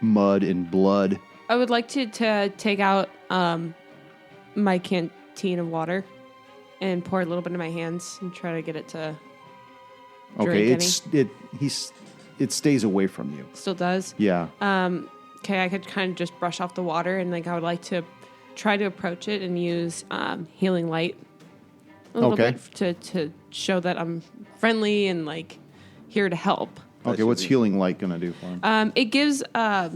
mud and blood. I would like to take out my canteen of water and pour a little bit in my hands and try to get it to. Okay, drink it stays away from you. Still does. Yeah. Okay, I could kind of just brush off the water, and like I would like to try to approach it and use healing light a little Okay. bit to show that I'm friendly and like here to help. Okay, what's healing light gonna do for him? It gives I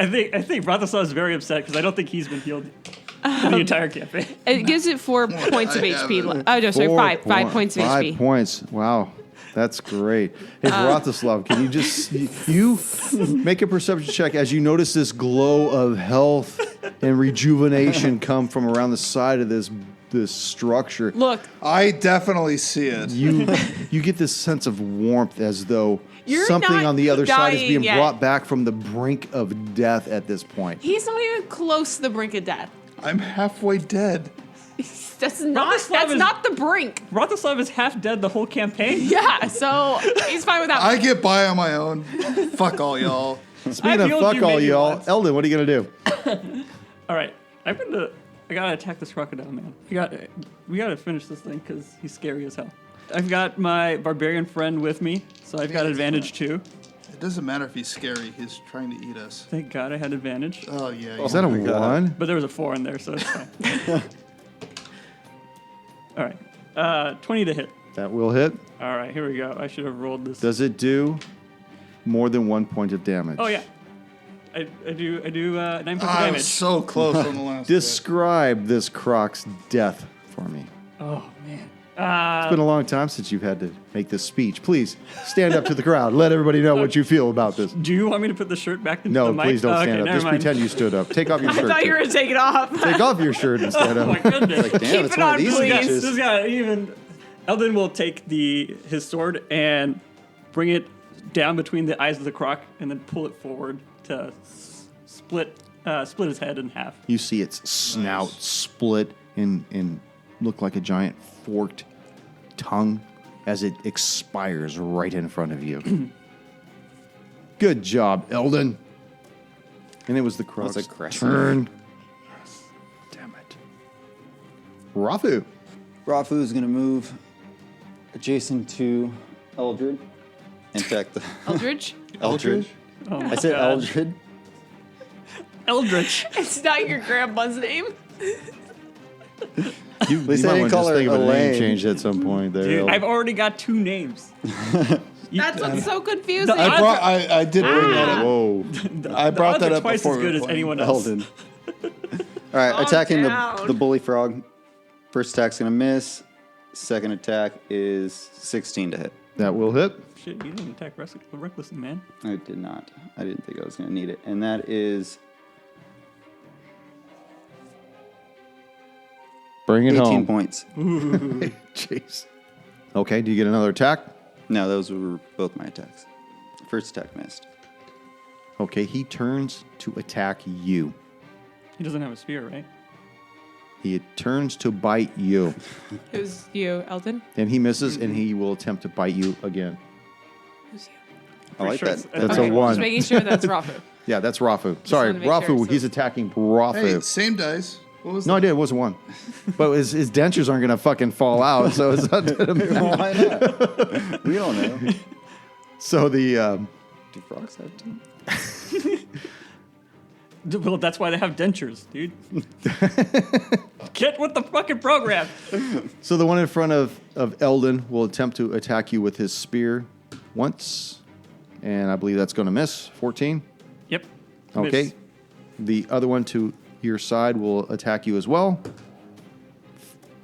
think Bratislav is very upset because I don't think he's been healed the entire campaign. it gives it 4 points of HP. Oh no, sorry, 5 points of HP. 5 points. Wow. That's great. Hey, Bratislav, can you just you make a perception check as you notice this glow of health and rejuvenation come from around the side of this structure? Look, I definitely see it. You get this sense of warmth as though You're something not on the other side is dying being yet. brought back from the brink of death at this point. he's not even close to the brink of death. I'm halfway dead. That's not Bratislav is- not the brink. Bratislav is half dead the whole campaign. Yeah, so he's fine with that. I get by on my own. Fuck all y'all. Speaking I of healed fuck you all maybe y'all, once. Eldon, what are you gonna do? All right, I gotta attack this crocodile, man. We gotta finish this thing because he's scary as hell. I've got my barbarian friend with me, so I've got advantage too. It doesn't matter if he's scary. He's trying to eat us. Thank God I had advantage. Oh, yeah. Is that a my God. 1? But there was a 4 in there, so it's fine. All right. 20 to hit. That will hit. All right, here we go. I should have rolled this. Does it do more than 1 point of damage? Oh, yeah. I do 9 points of I damage. was so close on the last Describe this croc's death for me. Oh, man. It's been a long time since you've had to make this speech. Please stand up to the crowd. Let everybody know what you feel about this. Do you want me to put the shirt back into No, the mic? please don't Oh, stand okay, up. never Just mind. pretend you stood up. Take off your I shirt. thought you were too. gonna take it off. Take off your shirt and stand Oh, my up. goodness. Damn, Keep it's it one on, of these please. speeches. This guy even Eldon will take his sword and bring it down between the eyes of the croc and then pull it forward to split his head in half. You see its snout split and look like a giant forked tongue as it expires right in front of you. Good job, Eldon. And it was the croc's That's aggressive. turn. Damn it. Rafu. Rafu is going to move adjacent to Eldred and attack the Eldridge? Eldred. Oh my I said God. Eldred. Eldritch. It's not your grandma's name. You least I might didn't want to call just her think of a name Elaine. change at some point there. Dude, Eldon. I've already got 2 names. That's what's so confusing. I did bring that up. Whoa. I brought odds that are up twice before as we good were as playing. anyone else. Eldon. All right, Calm attacking down. the bully frog. First attack's going to miss. Second attack is 16 to hit. That will hit. Shit, you didn't attack recklessly, man. I did not. I didn't think I was going to need it. And that is Bring it 18 home. points. Jeez. Okay, do you get another attack? No, those were both my attacks. First attack missed. Okay, he turns to attack you. He doesn't have a spear, right? He turns to bite you. Who's you, Eldon? And he misses, and he will attempt to bite you again. Who's you? I like sure that. it's- That's Okay, a 1. Just making sure that's Rafu. Yeah, that's Rafu. Sorry, wanted to make sure, Rafu, so- he's attacking Rafu. Hey, same dice. What was No, I that? did. It wasn't 1. But his dentures aren't going to fucking fall out, so it's not gonna matter. Why not? We don't know. So the... Do frogs have teeth? Well, that's why they have dentures, dude. Get with the fucking program. So the one in front of Eldon will attempt to attack you with his spear once. And I believe that's going to miss. 14. Yep. Okay. Miss. The other one to your side will attack you as well.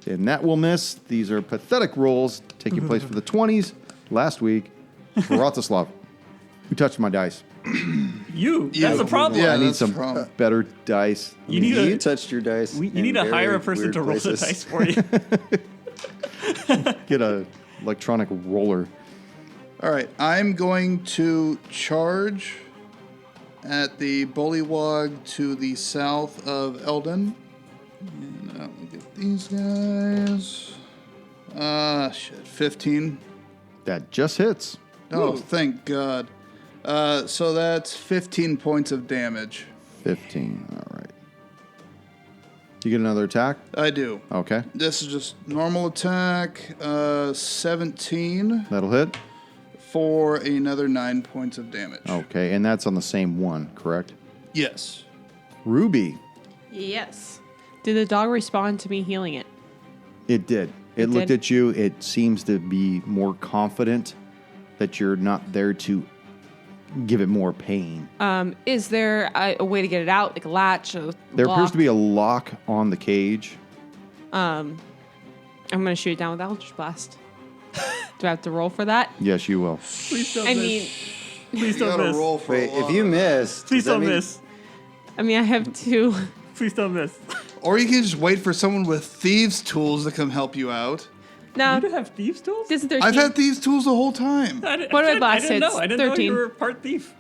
And that will miss. These are pathetic rolls taking place for the 20s last week. Bratislav, who touched my dice? You. That's the problem. Yeah, I need that's the some problem. better dice. You need You a touched your dice. you in need to hire very a person weird to roll the places. dice for you. Get a electronic roller. All right, I'm going to charge at the bullywog to the south of Eldon. And let me get these guys. 15. That just hits. Oh, thank God. So that's 15 points of damage. 15. All right. You get another attack? I do. Okay. This is just normal attack. 17 That'll hit. for another 9 points of damage. Okay. And that's on the same one, correct? Yes. Ruby. Yes. Did the dog respond to me healing it? It did. It looked did? at you. It seems to be more confident that you're not there to give it more pain. Is there a way to get it out, like a latch? There appears to be a lock on the cage. I'm going to shoot it down with Eldritch Blast. Do I have to roll for that? Yes, you will. Please don't I miss. mean, Please You don't gotta miss. roll for Wait, a lot if you of- miss, Please does that don't mean- miss. I have two. Please don't miss. Or you can just wait for someone with thieves' tools to come help you out. No, You don't have thieves' tools? this is 13. I've had thieves' tools the whole time. What are my blast I didn't hits? know. I didn't know 13. you were part thief.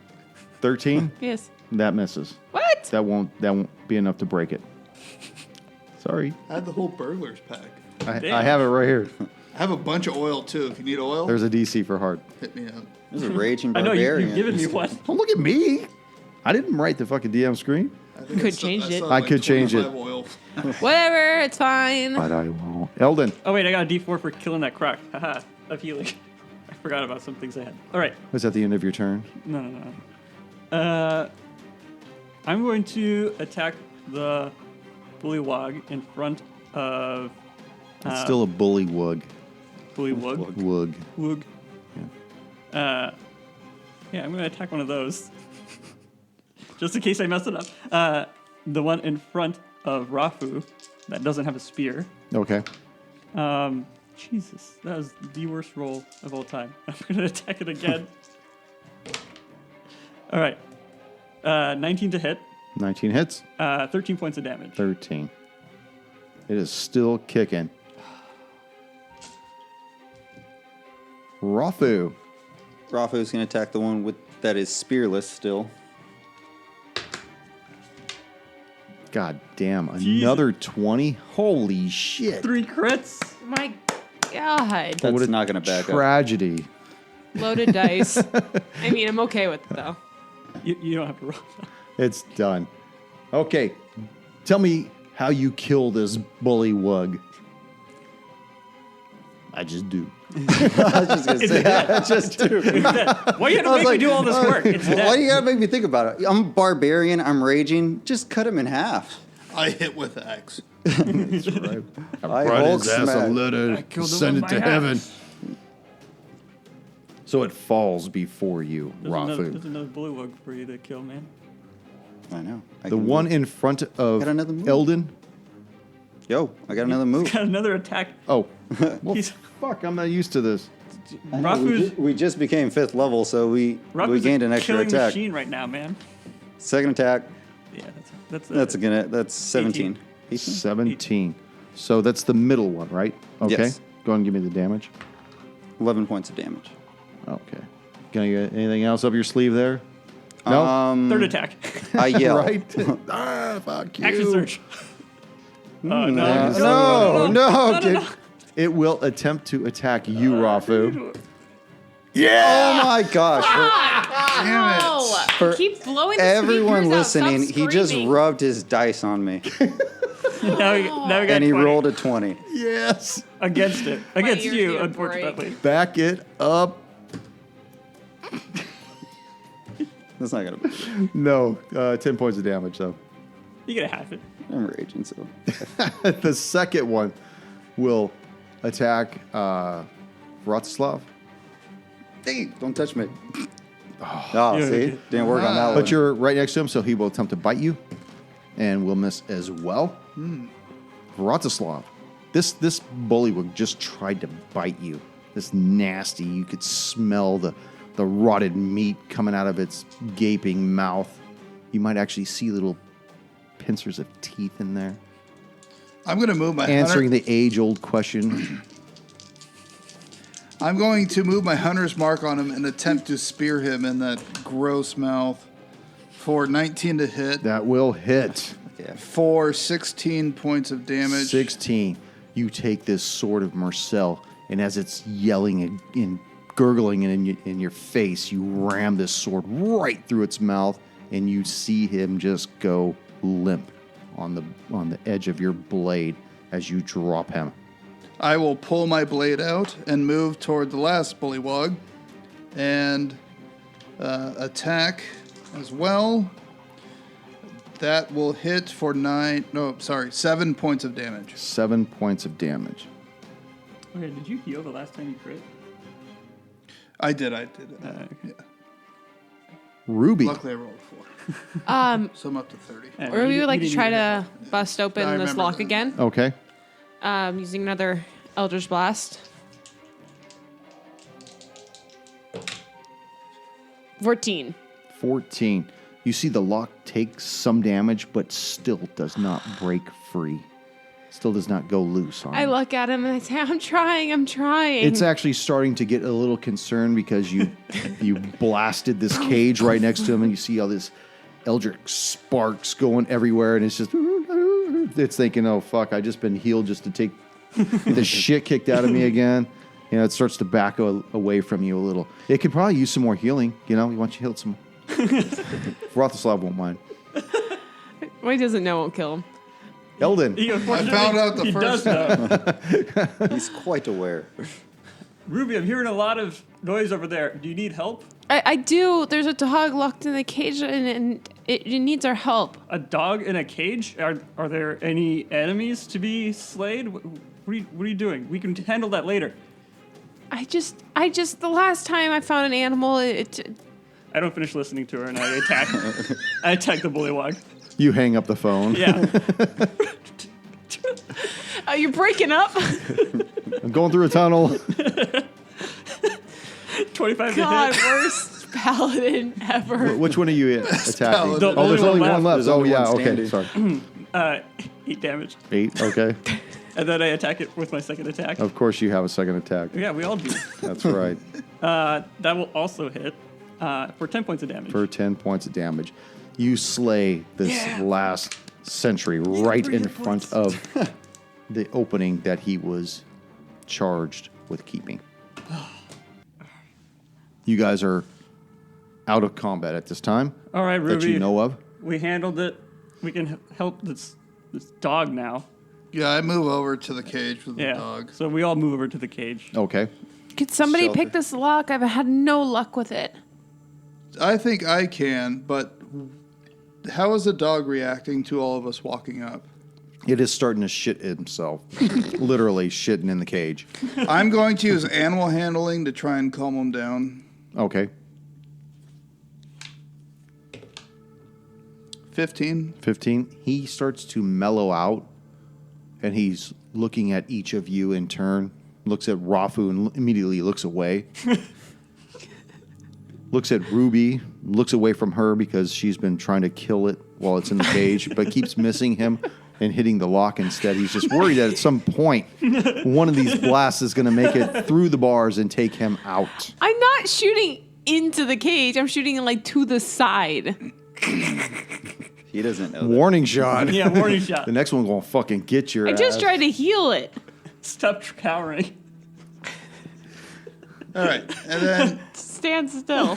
13? Yes. That misses. What? That won't be enough to break it. Sorry. I had the whole burglar's pack. I have it right here. I have a bunch of oil too. If you need oil, There's a DC for hard. hit me up. There's a raging I know barbarian. you've given me one. Don't look at me. I didn't write the fucking DM screen. I think Could I still- change I it. still have I like could change it. 25 Oil. Whatever, it's fine. But I won't. Eldon. Oh wait, I got a D4 for killing that croc. Haha, of healing. I forgot about some things I had. All right, Was that the end of your turn? no. I'm going to attack the bullywog in front of. It's still a bully wug. bullywog. Wug. Woog. Yeah, I'm going to attack one of those. Just in case I mess it up. The one in front of Rafu that doesn't have a spear. Okay. Jesus, that was the worst roll of all time. I'm going to attack it again. All right. 19 to hit. 19 hits. 13 points of damage. 13. It is still kicking. Rafu. Rafu's going to attack the one that is spearless still. God damn. Jesus. Another 20? Holy shit. 3 crits. My God. That's What a not going to back up. tragedy. Loaded dice. I mean, I'm okay with it, though. You don't have to roll. It's done. Okay. Tell me how you kill this bully wug. I just do. I was just going to say, I just do. Why you have to make me do all this work? It's Why dead. do you got to make me think about it? I'm a barbarian. I'm raging. Just cut him in half. I hit with the axe. That's right. I Brought Hulk his ass a smack. letter, killed him send with it to my heaven. axe. So it falls before you, There's Rafu. another bullywug for you to kill, man. I know. I The can one move. in front of Got another move. Eldon. Yo, I got another move. Got another attack. Oh, well, He's- fuck! I'm not used to this. Rafu's, We just became 5th level, so we Rafu's gained a an extra killing attack. machine right now, man. Second attack. Yeah, that's That's 17. 18? 17. So that's the middle one, right? Okay. Yes. Go ahead and give me the damage. 11 points of damage. Okay. Gonna get anything else up your sleeve there? No. third attack. I yell. Right? Ah, fuck you. Action surge. Oh no! No. It will attempt to attack you, Rafu. Oh my gosh. Damn it. Oh, For keep blowing the Everyone speakers out. Stop listening, he just screaming. rubbed his dice on me. now we got And he 20 rolled a 20. Yes. against it. Against ears you, need a unfortunately. Back it up. That's not going to be. No. 10 points of damage, though. You get a half it. I'm raging, so. The second one will attack Vratislav. Dang, don't touch me. Oh, Yeah, see? okay. Didn't work on that one. But you're right next to him, so he will attempt to bite you and will miss as well. Vratislav, this bullywug just tried to bite you. This nasty, you could smell the rotted meat coming out of its gaping mouth. You might actually see little pincers of teeth in there. I'm going to move my Answering 100 the age-old question. I'm going to move my hunter's mark on him and attempt to spear him in that gross mouth for 19 to hit. That will hit. Yeah. For 16 points of damage. 16. You take this sword of Marcel, and as it's yelling and gurgling in your face, you ram this sword right through its mouth, and you see him just go limp on the edge of your blade as you drop him. I will pull my blade out and move toward the last bullywog and attack as well. That will hit for 7 points of damage. 7 points of damage. Okay, did you heal the last time you crit? I did. Okay. Yeah. Ruby. Luckily, I rolled 4. So I'm up to 30. Yeah, Or we you would like to didn't try need to bust open I this remember lock that. again. Okay. Using another Eldritch Blast. 14. 14. You see the lock take some damage, but still does not break free. Still does not go loose on I him. look at him and I say, I'm trying. It's actually starting to get a little concerned because you blasted this cage right next to him, and you see all this eldritch sparks going everywhere, and it's just it's thinking, oh fuck, I just been healed just to take the shit kicked out of me again. You know, it starts to back away from you a little. It could probably use some more healing. You know, once you healed some. Wrothislav won't mind. What he doesn't know won't kill him. Eldon. He I unfortunately- found out the he first does know. He's quite aware. Ruby, I'm hearing a lot of noise over there. Do you need help? I do. There's a dog locked in the cage and it needs our help. A dog in a cage? Are there any enemies to be slayed? What are you doing? We can handle that later. I just, the last time I found an animal, I don't finish listening to her, and I attack. I attack the bullywog. You hang up the phone. Yeah. you're breaking up? I'm going through a tunnel. 25 God, to hit. worst paladin ever. Which one are you attacking? The Oh, there's only only one one left. There's Oh, only yeah. one Okay. standing. Sorry. 8 damage. 8. Okay. And then I attack it with my second attack. Of course, you have a second attack. Yeah, we all do. That's right. That will also hit for 10 points of damage. For 10 points of damage. You slay this last sentry right in front of the opening that he was charged with keeping. You guys are out of combat at this time. All right, Ruby. That you know of. We handled it. We can help this dog now. Yeah, I move over to the cage with Yeah. the dog. So we all move over to the cage. Okay. Could somebody Shelter. pick this lock? I've had no luck with it. I think I can, but how is the dog reacting to all of us walking up? It is starting to shit himself. Literally shitting in the cage. I'm going to use animal handling to try and calm him down. Okay. 15. 15. He starts to mellow out, and he's looking at each of you in turn. Looks at Rafu and immediately looks away. Looks at Ruby, looks away from her because she's been trying to kill it while it's in the cage, but keeps missing him and hitting the lock instead. He's just worried that at some point, one of these blasts is going to make it through the bars and take him out. I'm not shooting into the cage. I'm shooting like to the side. He doesn't know that. Warning shot. Yeah, warning shot. The next one's going to fucking get your I ass. just tried to heal it. Stop cowering. All right. And then Stand still.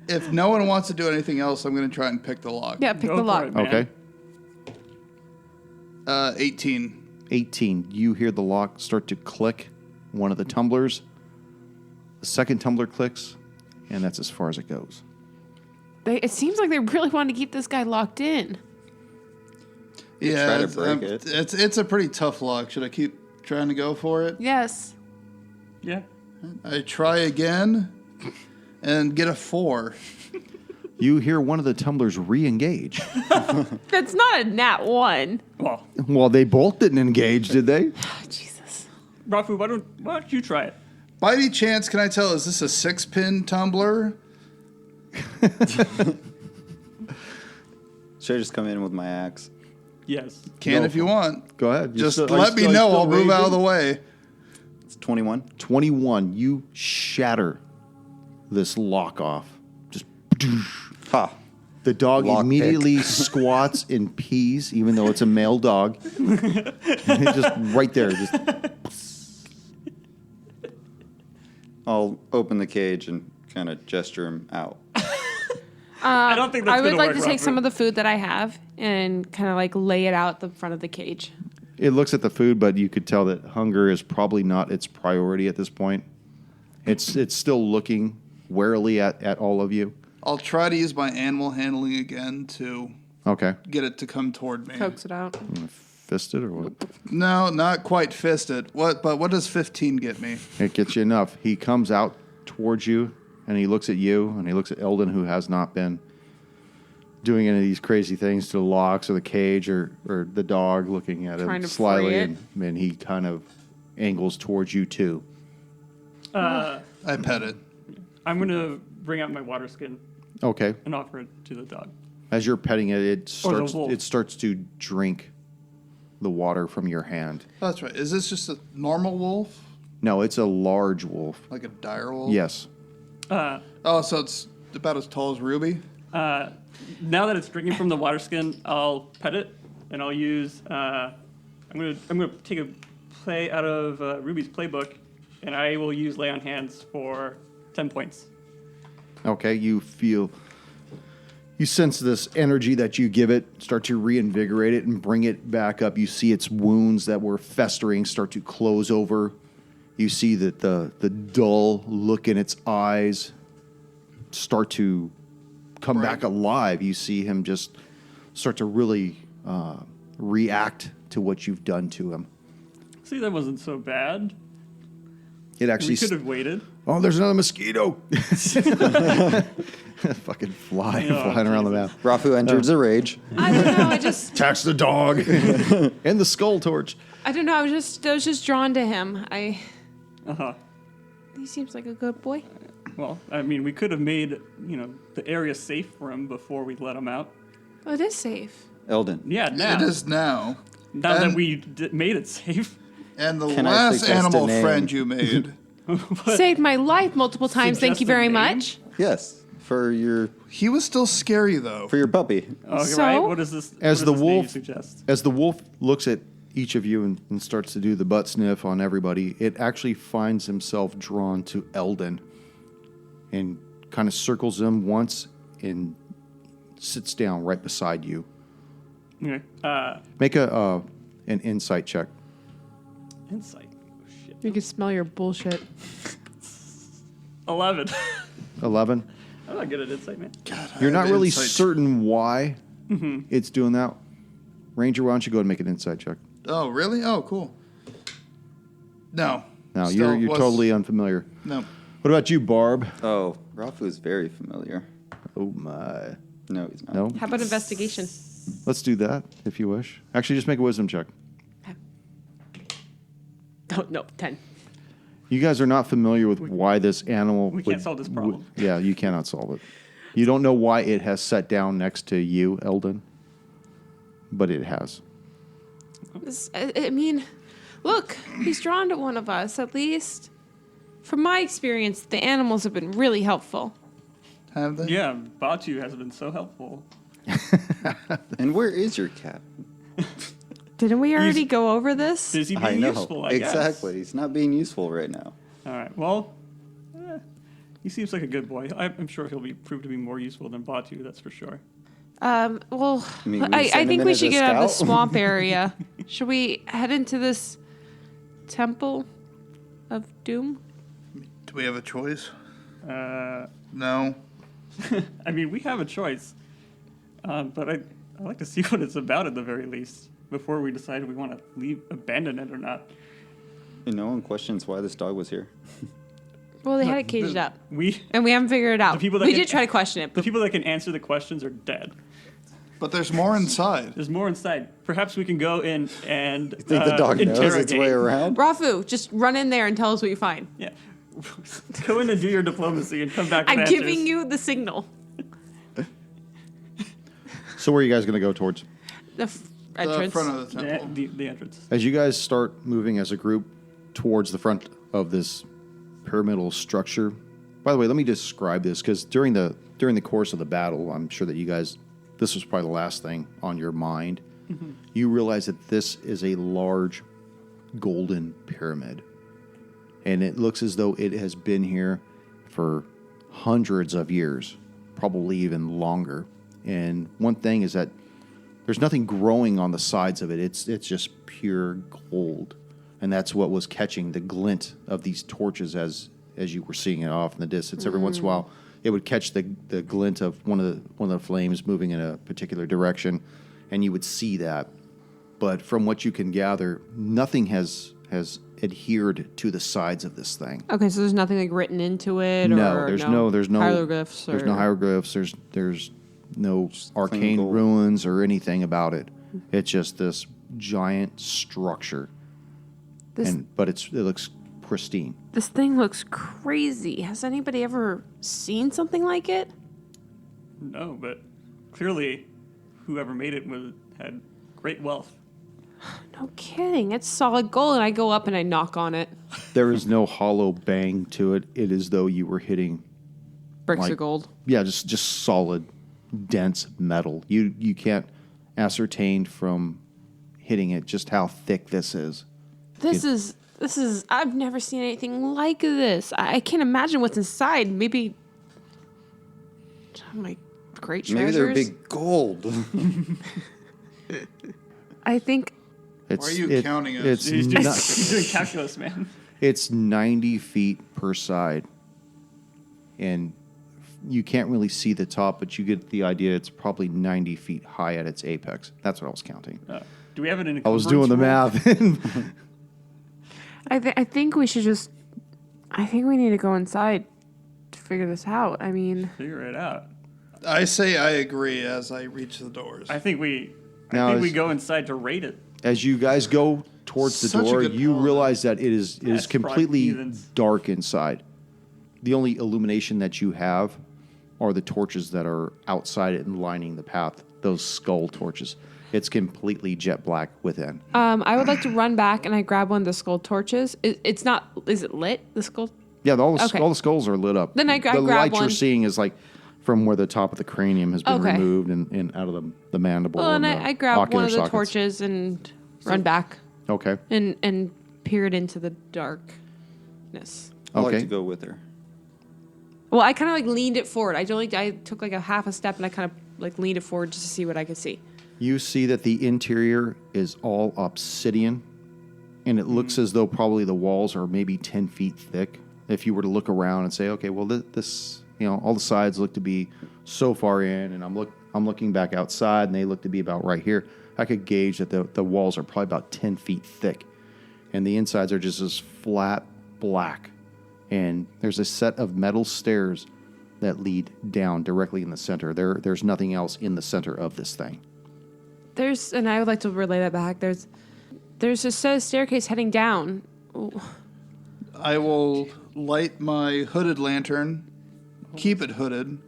if no one wants to do anything else, I'm going to try and pick the lock. Yeah, pick Go the for lock. it, man. Okay. 18. 18. You hear the lock start to click one of the tumblers. The second tumbler clicks, and that's as far as it goes. It seems like they really want to keep this guy locked in. Yeah, try to it's, break it. it's a pretty tough lock. Should I keep trying to go for it? Yes. Yeah. I try again and get a 4. You hear one of the tumblers re-engage. That's not a nat 1. Well, Well, they both didn't engage, did they? Oh, Jesus. Rafu, why don't you try it? By any chance, can I tell, is this a 6-pin tumbler? Should I just come in with my axe? Yes. Can Go if you want. Go ahead. Just are you let me still know. I'll move out of raging? the way. 21. 21. You shatter this lock off. Just Ha. the dog Lock immediately squats and pees, even though it's a male dog. Just right there. Just I'll open the cage and kind of gesture him out. I don't think that's I would gonna like work, to take Rafu. some of the food that I have and kind of like lay it out the front of the cage. it looks at the food, but you could tell that hunger is probably not its priority at this point. It's still looking warily at all of you. I'll try to use my animal handling again to Okay. get it to come toward me. Coax it out. Fisted or what? No, not quite fisted. But what does 15 get me? It gets you enough. He comes out towards you, and he looks at you, and he looks at Eldon, who has not been doing any of these crazy things to the locks or the cage or the dog looking at Trying him to slyly, free it. and he kind of angles towards you, too. I pet it. I'm going to bring out my water skin Okay. and offer it to the dog. As you're petting it, Or the wolf. it starts to drink the water from your hand. Oh, that's right. Is this just a normal wolf? No, it's a large wolf. Like a dire wolf? Yes. Oh, so it's about as tall as Ruby? Now that it's drinking from the water skin, I'll pet it, and I'll use. I'm gonna take a play out of Ruby's playbook, and I will use lay on hands for 10 points. Okay, you sense this energy that you give it start to reinvigorate it and bring it back up. You see its wounds that were festering start to close over. You see that the dull look in its eyes start to come back alive. You see him just start to really react to what you've done to him. See, that wasn't so bad. It actually We could have waited. Oh, there's another mosquito. Fucking flying around the map. Rafu enters a rage. I don't know. I just Attacks the dog and the skull torch. I don't know. I was just drawn to him. Uh-huh. He seems like a good boy. Well, I mean, we could have made, the area safe for him before we let him out. Oh, it is safe. Eldon. Yeah, now. It is now. Now that And- we made it safe. And the Can I last suggest a animal name? friend you made, Saved my life multiple times. Thank you Suggest a very name? much. Yes, for your he was still scary though. puppy. Okay, So? right? What is this? As what the is this name you wolf- suggest? As the wolf looks at each of you and starts to do the butt sniff on everybody, it actually finds himself drawn to Eldon and kind of circles him once and sits down right beside you. Okay. Make an insight check. Insight. Oh, shit. You can smell your bullshit. 11. 11. I'm not good at insight, man. God, I You're have not really insight- certain why it's doing that. Ranger, why don't you go and make an insight check? Oh, really? Oh, cool. No. No, Still you're was- totally unfamiliar. No. What about you, Barb? Oh, Rafu is very familiar. Oh my. No, he's not. No? How about investigation? Let's do that if you wish. Actually, just make a wisdom check. Oh no, 10. You guys are not familiar with why this animal. we can't solve this problem. Yeah, you cannot solve it. You don't know why it has sat down next to you, Eldon, but it has. I mean, look, he's drawn to one of us. At least, from my experience, the animals have been really helpful. Have they? Yeah, Batu has been so helpful. And where is your cat? Didn't we already go over this? Is he I being know. useful, I guess? Exactly. He's not being useful right now. All right, well, he seems like a good boy. I'm sure he'll prove to be more useful than Batu, that's for sure. Well, mean, we I send him think in we as should a get out of the scout? swamp area. Should we head into this temple of doom? Do we have a choice? Uh, No. I mean, we have a choice, but I'd like to see what it's about at the very least before we decide if we want to abandon it or not. And no one questions why this dog was here. Well, they had it caged up, We, and we haven't figured it out. people that We can- did try to question it, the but people that can answer the questions are dead. But there's more inside. There's more inside. Perhaps we can go in and You think the dog knows its way interrogate. around? Rafu, just run in there and tell us what you find. Yeah. Go in and do your diplomacy and come back with I'm answers. giving you the signal. So, where are you guys going to go towards? The entrance. The front of the temple. The entrance. As you guys start moving as a group towards the front of this pyramidal structure. By the way, let me describe this, because during the course of the battle, I'm sure that you guys, this was probably the last thing on your mind. Mm-hmm. You realize that this is a large golden pyramid. And it looks as though it has been here for hundreds of years, probably even longer. And one thing is that there's nothing growing on the sides of it. It's just pure gold. And that's what was catching the glint of these torches as you were seeing it off in the distance. Every once in a while, it would catch the glint of one of the flames moving in a particular direction, and you would see that. But from what you can gather, nothing has adhered to the sides of this thing. Okay, so there's nothing like written into it. No, or there's no hieroglyphs. There's no hieroglyphs. There's no arcane ruins or anything about it. It's just this giant structure. But it looks pristine. This thing looks crazy. Has anybody ever seen something like it? No, but clearly, whoever made it had great wealth. No kidding. It's solid gold, and I go up and I knock on it. There is no hollow bang to it. It is though you were hitting bricks of gold. Yeah, just solid, dense metal. You can't ascertain from hitting it just how thick this is. This is I've never seen anything like this. I can't imagine what's inside. Maybe my great treasures. Maybe they're big gold. I think. Why are you counting us? He's doing calculus, man. It's 90 feet per side. And you can't really see the top, but you get the idea it's probably 90 feet high at its apex. That's what I was counting. Do we have it in a I was doing the math. I think we should just. I think we need to go inside to figure this out. I mean, figure it out. I say I agree as I reach the doors. I think we go inside to raid it. As you guys go towards the door, you realize that it is completely dark inside. The only illumination that you have are the torches that are outside it and lining the path. Those skull torches. It's completely jet black within. I would like to run back and I grab one of the skull torches. It's not. Is it lit? The skull. Yeah, all the skulls are lit up. Then I grab one. The light you're seeing is like from where the top of the cranium has been removed and out of the mandible. Well, and I grab one of the sockets. torches and run back. Okay. And peer it into the darkness. I'd like to go with her. Well, I kind of like leaned it forward. I took like a half a step and I kind of like leaned it forward just to see what I could see. You see that the interior is all obsidian, and it looks as though probably the walls are maybe 10 feet thick. If you were to look around and say, okay, well, this, all the sides look to be so far in, and I'm looking back outside, and they look to be about right here. I could gauge that the walls are probably about 10 feet thick, and the insides are just as flat black. And there's a set of metal stairs that lead down directly in the center. There's nothing else in the center of this thing. And I would like to relay that back. There's a set of staircase heading down. Ooh. I will light my hooded lantern, keep it hooded,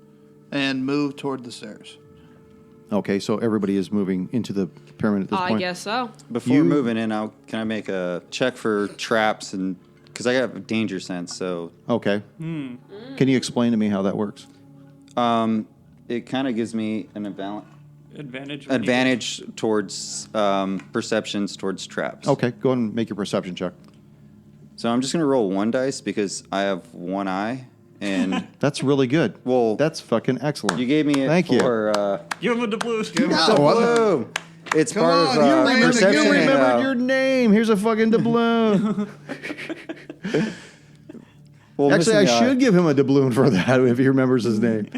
and move toward the stairs. Okay, so everybody is moving into the pyramid at this point? I guess so. Before moving in, can I make a check for traps and because I have a danger sense, so okay. Can you explain to me how that works? It kind of gives me an advantage towards perceptions towards traps. Okay, go ahead and make your perception check. So I'm just gonna roll one dice because I have one eye, and that's really good. Well, that's fucking excellent. You gave me it Thank for. Give him a doubloon. Doubloon. It's Come part on, of perception. You remembered your name. Here's a fucking doubloon. Well, actually, I should give him a doubloon for that if he remembers his name.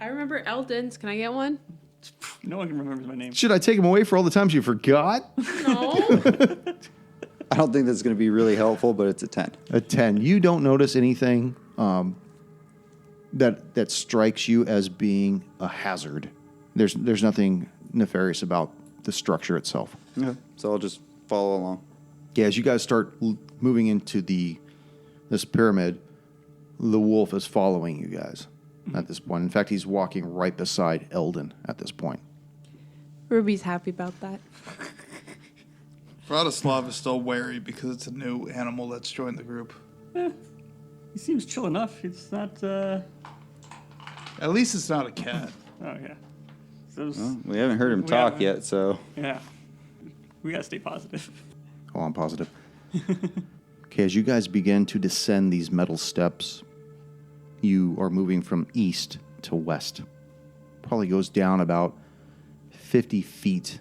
I remember Eldon's. Can I get one? No one can remember my name. Should I take him away for all the times you forgot? No. I don't think that's going to be really helpful, but it's a 10. A 10. You don't notice anything that strikes you as being a hazard. There's nothing nefarious about the structure itself. Okay. So I'll just follow along. Yeah, as you guys start moving into this pyramid, the wolf is following you guys at this point. In fact, he's walking right beside Eldon at this point. Ruby's happy about that. Radislav is still wary because it's a new animal that's joined the group. He seems chill enough. It's not. At least it's not a cat. Oh yeah. So Well, we haven't heard him talk yet, so. Yeah. We gotta stay positive. Oh, I'm positive. Okay, as you guys begin to descend these metal steps, you are moving from east to west. Probably goes down about 50 feet.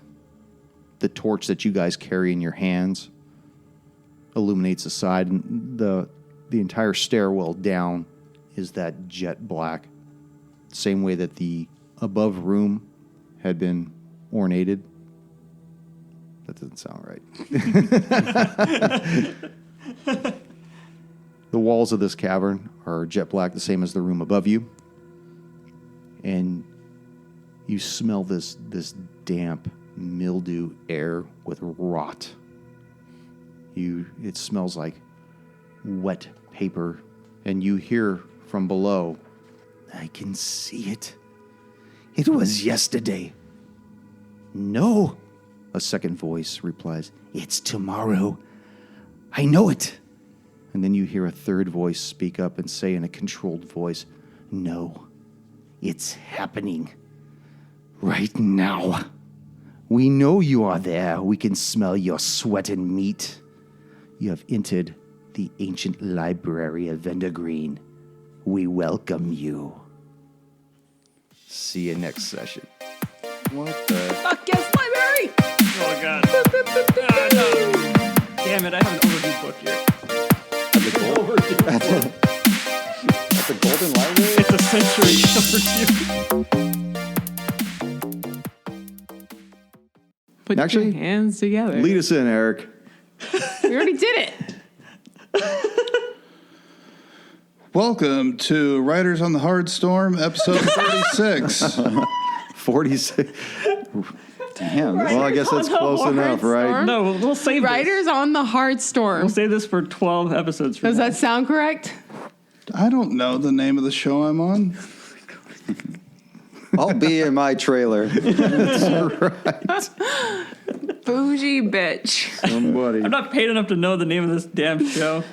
The torch that you guys carry in your hands illuminates the side, and the entire stairwell down is that jet black. Same way that the above room had been ornated. That doesn't sound right. The walls of this cavern are jet black, the same as the room above you. And you smell this damp mildew air with rot. It smells like wet paper, and you hear from below, "I can see it. It was yesterday." "No," a second voice replies. "It's tomorrow. I know it." And then you hear a third voice speak up and say in a controlled voice, "No, it's happening right now. We know you are there. We can smell your sweat and meat. You have entered the ancient library of Vendergreen. We welcome you." See you next session. What the? Fuck yes, library! Oh god. Ah, no. Damn it! I have an overdue book here. That's a golden library? It's a century overdue. Put Actually, your hands together. Lead us in, Eric. We already did it. Welcome to Riders on the Hard Storm, episode 36. 46. Damn. Well, I guess that's on the close hard enough, right? storm. No, we'll save Riders on the Hard Storm. We'll save this for 12 episodes from Does now. that sound correct? I don't know the name of the show I'm on. I'll be in my trailer. Bougie bitch. Somebody. I'm not paid enough to know the name of this damn show.